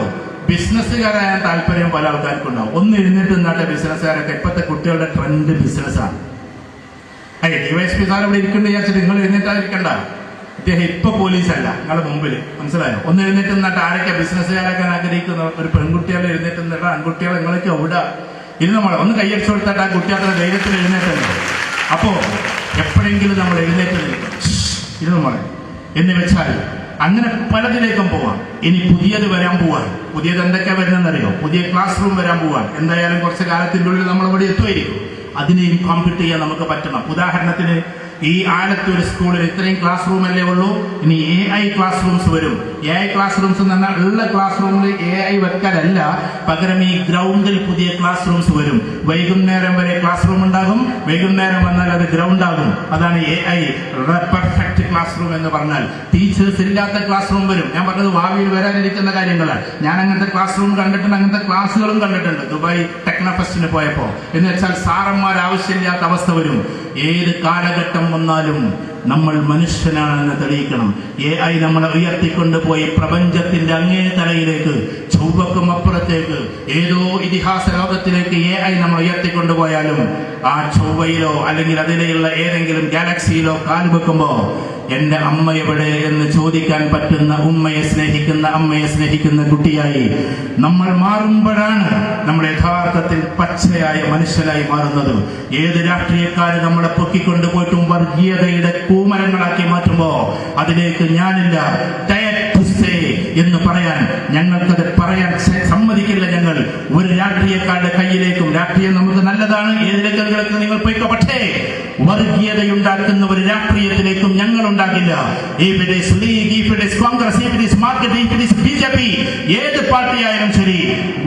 ബിസിനസ്സുകാരായ താല്പര്യം പല ആൾക്കാർക്കുണ്ടാവും. ഒന്ന് എഴുന്നേറ്റ് നിന്നാട്ടെ ബിസിനസ്സുകാരൊക്കെ. ഇപ്പോഴത്തെ കുട്ടികളുടെ ട്രെൻഡ് ബിസിനസ്സാണ്. DYSP സാർ ഇവിടെ ഇരിക്കേണ്ട വിചാരിച്ചിട്ട് നിങ്ങൾ എഴുന്നേറ്റാതിരിക്കണ്ട. ഇദ്ദേഹം ഇപ്പൊ പോലീസല്ല, നിങ്ങളുടെ മുമ്പിൽ. മനസ്സിലായോ? ഒന്ന് എഴുന്നേറ്റ് നിന്നിട്ട് ആരൊക്കെ ബിസിനസ്സുകാരാക്കാൻ ആഗ്രഹിക്കുന്ന ഒരു പെൺകുട്ടികളെ എഴുന്നേറ്റ് നിന്നിട്ട് ആൺകുട്ടികളെ നിങ്ങളൊക്കെ അവിടെ ഇത് നമ്മളെ ഒന്ന് കൈയടിച്ചു കൊടുത്തിട്ട് ആ കുട്ടികളുടെ ധൈര്യത്തിൽ എഴുന്നേറ്റല്ലോ. അപ്പോ എപ്പോഴെങ്കിലും നമ്മൾ എഴുന്നേറ്റ് നിൽക്കും. ഇത് നമ്മളെ എന്ന് വെച്ചാൽ അങ്ങനെ പലതിലേക്കും പോവാം. ഇനി പുതിയത് വരാൻ പോവാൻ. പുതിയത് എന്തൊക്കെ വരുന്നതെന്നറിയോ? പുതിയ ക്ലാസ് റൂം വരാൻ പോവാൻ. എന്തായാലും കുറച്ച് കാലത്തിന്റെ ഉള്ളിൽ നമ്മൾ ഇവിടെ എത്തുമായിരിക്കും. അതിനെയും കോമ്പീറ്റ് ചെയ്യാൻ നമുക്ക് പറ്റണം. ഉദാഹരണത്തിന് ഈ ആലത്തൂർ സ്കൂളിൽ ഇത്രയും ക്ലാസ് റൂം അല്ലേ ഉള്ളൂ. ഇനി AI ക്ലാസ് റൂംസ് വരും. AI ക്ലാസ് റൂംസ് എന്ന് പറഞ്ഞാൽ ഉള്ള ക്ലാസ് റൂമിൽ AI വെക്കാനല്ല, പകരം ഈ ഗ്രൗണ്ടിൽ പുതിയ ക്ലാസ് റൂംസ് വരും. വൈകുന്നേരം വരെ ക്ലാസ് റൂം ഉണ്ടാകും. വൈകുന്നേരം വന്നാൽ അത് ഗ്രൗണ്ട് ആകും. അതാണ് AI പെർഫെക്റ്റ് ക്ലാസ് റൂം എന്ന് പറഞ്ഞാൽ. ടീച്ചേഴ്സ് ഇല്ലാത്ത ക്ലാസ് റൂം വരും. ഞാൻ പറഞ്ഞത് ഭാവിയിൽ വരാനിരിക്കുന്ന കാര്യങ്ങളാണ്. ഞാൻ അങ്ങനത്തെ ക്ലാസ് റൂം കണ്ടിട്ടുണ്ട്, അങ്ങനത്തെ ക്ലാസ്സുകളും കണ്ടിട്ടുണ്ട് ദുബായ് ടെക്നോ ഫെസ്റ്റിന് പോയപ്പോ. എന്ന് വെച്ചാൽ സാറന്മാർ ആവശ്യമില്ലാത്ത അവസ്ഥ വരും. ഏത് കാലഘട്ടം വന്നാലും നമ്മൾ മനുഷ്യനാണെന്ന് തെളിയിക്കണം. AI നമ്മളെ ഉയർത്തിക്കൊണ്ടുപോയി പ്രപഞ്ചത്തിന്റെ അങ്ങേ തലയിലേക്ക്, ചൊവ്വക്കും അപ്പുറത്തേക്ക്, ഏതോ ഇതിഹാസ ലോകത്തിലേക്ക് AI നമ്മൾ ഉയർത്തിക്കൊണ്ടുപോയാലും ആ ചൊവ്വയിലോ അല്ലെങ്കിൽ അതിലെയുള്ള ഏതെങ്കിലും ഗാലക്സിയിലോ കാലുവെക്കുമ്പോ എന്റെ അമ്മ എവിടെ എന്ന് ചോദിക്കാൻ പറ്റുന്ന ഉമ്മയെ സ്നേഹിക്കുന്ന കുട്ടിയായി നമ്മൾ മാറുമ്പോഴാണ് നമ്മൾ യഥാർത്ഥത്തിൽ പച്ചയായ മനുഷ്യനായി മാറുന്നത്. ഏത് രാഷ്ട്രീയക്കാര് നമ്മളെ പൊക്കിക്കൊണ്ടുപോയിട്ടും വർഗീയതയുടെ കൂമരങ്ങളാക്കി മാറ്റുമ്പോ അതിലേക്ക് ഞാനില്ല, എന്ന് പറയാൻ ഞങ്ങൾക്കത് പറയാൻ സമ്മതിക്കില്ല. ഞങ്ങൾ ഒരു രാഷ്ട്രീയക്കാരുടെ കയ്യിലേക്കും, രാഷ്ട്രീയം നമുക്ക് നല്ലതാണ്, ഏതിലേക്ക് നിങ്ങൾ പോയിക്കോ, പക്ഷേ വർഗീയതയുണ്ടാക്കുന്ന ഒരു രാഷ്ട്രീയത്തിലേക്കും ഞങ്ങൾ ഉണ്ടാകില്ല. കോൺഗ്രസ്, BJP, ഏത് പാർട്ടിയായാലും ശരി,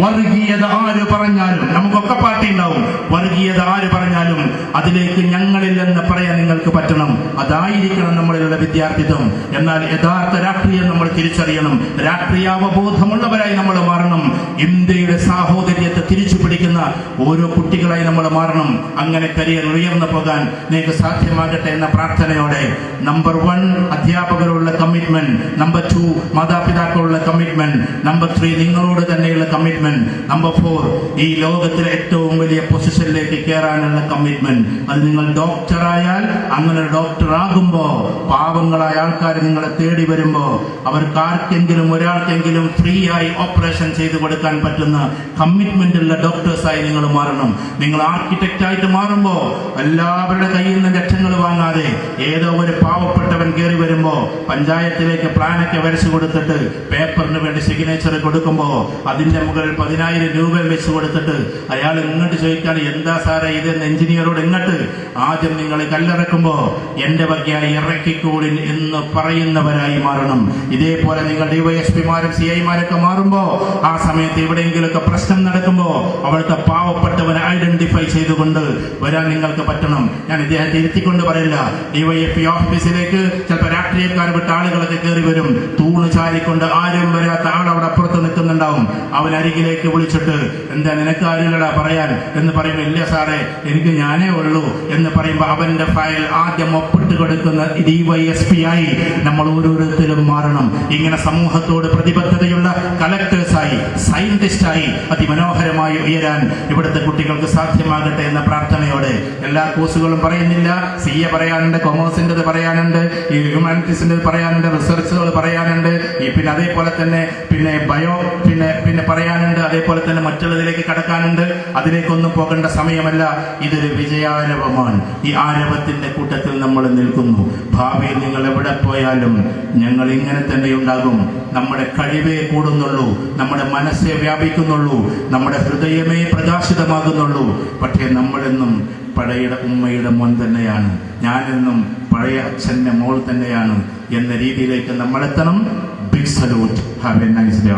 വർഗീയത ആര് പറഞ്ഞാലും, നമുക്കൊക്കെ പാർട്ടി ഉണ്ടാവും, വർഗീയത ആര് പറഞ്ഞാലും അതിലേക്ക് ഞങ്ങളില്ലെന്ന് പറയാൻ നിങ്ങൾക്ക് പറ്റണം. അതായിരിക്കണം നമ്മളിലുള്ള വിദ്യാർത്ഥിത്വം. എന്നാൽ യഥാർത്ഥ രാഷ്ട്രീയം നമ്മൾ തിരിച്ചറിയണം. രാഷ്ട്രീയാവബോധമുള്ളവരായി നമ്മൾ മാറണം. ഇന്ത്യയുടെ സാഹോദര്യത്തെ തിരിച്ചു പിടിക്കുന്ന ഓരോ കുട്ടികളായി നമ്മൾ മാറണം. അങ്ങനെ കരിയർ ഉയർന്നു പോകാൻ നിങ്ങൾക്ക് സാധ്യമാകട്ടെ എന്ന പ്രാർത്ഥനയോടെ, നമ്പർ 1 അധ്യാപകരുള്ള കമ്മിറ്റ്മെന്റ്, നമ്പർ 2 മാതാപിതാക്കളുള്ള കമ്മിറ്റ്മെന്റ്, നമ്പർ 3 നിങ്ങളോട് തന്നെയുള്ള കമ്മിറ്റ്മെന്റ്, നമ്പർ 4 ഈ ലോകത്തിലെ ഏറ്റവും വലിയ പൊസിഷനിലേക്ക് കയറാനുള്ള കമ്മിറ്റ്മെന്റ്. അത് നിങ്ങൾ ഡോക്ടറായാൽ, അങ്ങനെ ഡോക്ടറാകുമ്പോ പാവങ്ങളായ ആൾക്കാർ നിങ്ങളെ തേടി വരുമ്പോ അവർക്ക് ആർക്കെങ്കിലും ഒരാൾക്കെങ്കിലും ഫ്രീ ആയി ഓപ്പറേഷൻ ചെയ്തു കൊടുക്കാൻ പറ്റുന്ന കമ്മിറ്റ്മെന്റ് ഉള്ള ഡോക്ടേഴ്സായി നിങ്ങൾ മാറണം. നിങ്ങൾ ആർക്കിടെക്റ്റ് ആയിട്ട് മാറുമ്പോ എല്ലാവരുടെ കയ്യിൽ നിന്ന് ലക്ഷങ്ങൾ വാങ്ങാതെ ഏതോ ഒരു പാവപ്പെട്ടവൻ കയറി വരുമ്പോ പഞ്ചായത്തിലേക്ക് പ്ലാനൊക്കെ വരച്ചു കൊടുത്തിട്ട് പേപ്പറിന് വേണ്ടി സിഗ്നേച്ചർ കൊടുക്കുമ്പോ അതിന്റെ മുകളിൽ 10,000 രൂപ വെച്ച് കൊടുത്തിട്ട് അയാൾ ഇങ്ങോട്ട് ചോദിക്കാണ്, എന്താ സാറേ ഇതെന്ന് എഞ്ചിനീയറോട് ഇങ്ങോട്ട്. ആദ്യം നിങ്ങൾ കല്ലിറക്കുമ്പോ എന്റെ വകയായി ഇറക്കിക്കൂടിൽ എന്ന് പറയുന്നവരായി മാറണം. ഇതേപോലെ നിങ്ങൾ DYSPമാരും CIമാരൊക്കെ മാറുമ്പോ ആ സമയത്ത് എവിടെയെങ്കിലുമൊക്കെ പ്രശ്നം നടക്കുമ്പോ അവിടുത്തെ പാവപ്പെട്ടവനെ ഐഡന്റിഫൈ ചെയ്തുകൊണ്ട് വരാൻ നിങ്ങൾക്ക് പറ്റണം. ഞാൻ ഇദ്ദേഹത്തെ ഇരുത്തിക്കൊണ്ട് പറയില്ല. DYFP ഓഫീസിലേക്ക് ചിലപ്പോൾ രാഷ്ട്രീയക്കാർ വിട്ട ആളുകളൊക്കെ കയറി വരും. തൂണ് ചാരിക്കൊണ്ട് ആരും വരാത്ത ആൾ അവിടെ അപ്പുറത്ത് നിൽക്കുന്നുണ്ടാവും. അവൻ അരികിലേക്ക് വിളിച്ചിട്ട്, എന്താ നിനക്ക് ആരുകളാ പറയാൻ എന്ന് പറയുമ്പോൾ, ഇല്ല സാറേ എനിക്ക് ഞാനേ ഉള്ളൂ എന്ന് പറയുമ്പോൾ അവന്റെ ഫയൽ ആദ്യം ഒപ്പിട്ട് കൊടുക്കുന്ന DYSP ആയി നമ്മൾ ഓരോരുത്തരും മാറണം. ഇങ്ങനെ സമൂഹത്തോട് പ്രതിബദ്ധതയുള്ള കളക്ടേഴ്സായി, സയന്റിസ്റ്റായി അതിമനോഹരമായി ഉയരാൻ ഇവിടുത്തെ കുട്ടികൾക്ക് സാധ്യമാകട്ടെ എന്ന പ്രാർത്ഥനയോടെ എല്ലാ കോഴ്സുകളും പറയുന്നില്ല, CA പറയാനുണ്ട്, കൊമേഴ്സിൻ്റെ പറയാനുണ്ട്, ഈ ഹ്യൂമാനിറ്റീസിൻ്റെ പറയാനുണ്ട്, റിസർച്ചുകൾ പറയാനുണ്ട്, പിന്നെ അതേപോലെ തന്നെ പിന്നെ ബയോ പിന്നെ പറയാനുണ്ട്, അതേപോലെ തന്നെ മറ്റുള്ളതിലേക്ക് കടക്കാനുണ്ട്. അതിലേക്കൊന്നും പോകേണ്ട സമയമല്ല. ഇതൊരു വിജയാരവമാണ്. ഈ ആരവത്തിന്റെ കൂട്ടത്തിൽ നമ്മൾ നിൽക്കുന്നു. ഭാവിയിൽ നിങ്ങൾ എവിടെ പോയാലും ഞങ്ങൾ ഇങ്ങനെ തന്നെ ഉണ്ടാകും. നമ്മുടെ കഴിവേ കൂടുന്നുള്ളൂ, നമ്മുടെ മനസ്സേ വ്യാപിക്കുന്നുള്ളൂ, നമ്മുടെ ഹൃദയമേ പ്രകാശിതമാകുന്നുള്ളൂ. പക്ഷേ നമ്മളെന്നും പഴയ ഉമ്മയുടെ മോൻ തന്നെയാണ്, ഞാനെന്നും പഴയ അച്ഛൻ്റെ മോൾ തന്നെയാണ് എന്ന രീതിയിലേക്ക് നമ്മളെത്തണം. Big salute. Have a nice day.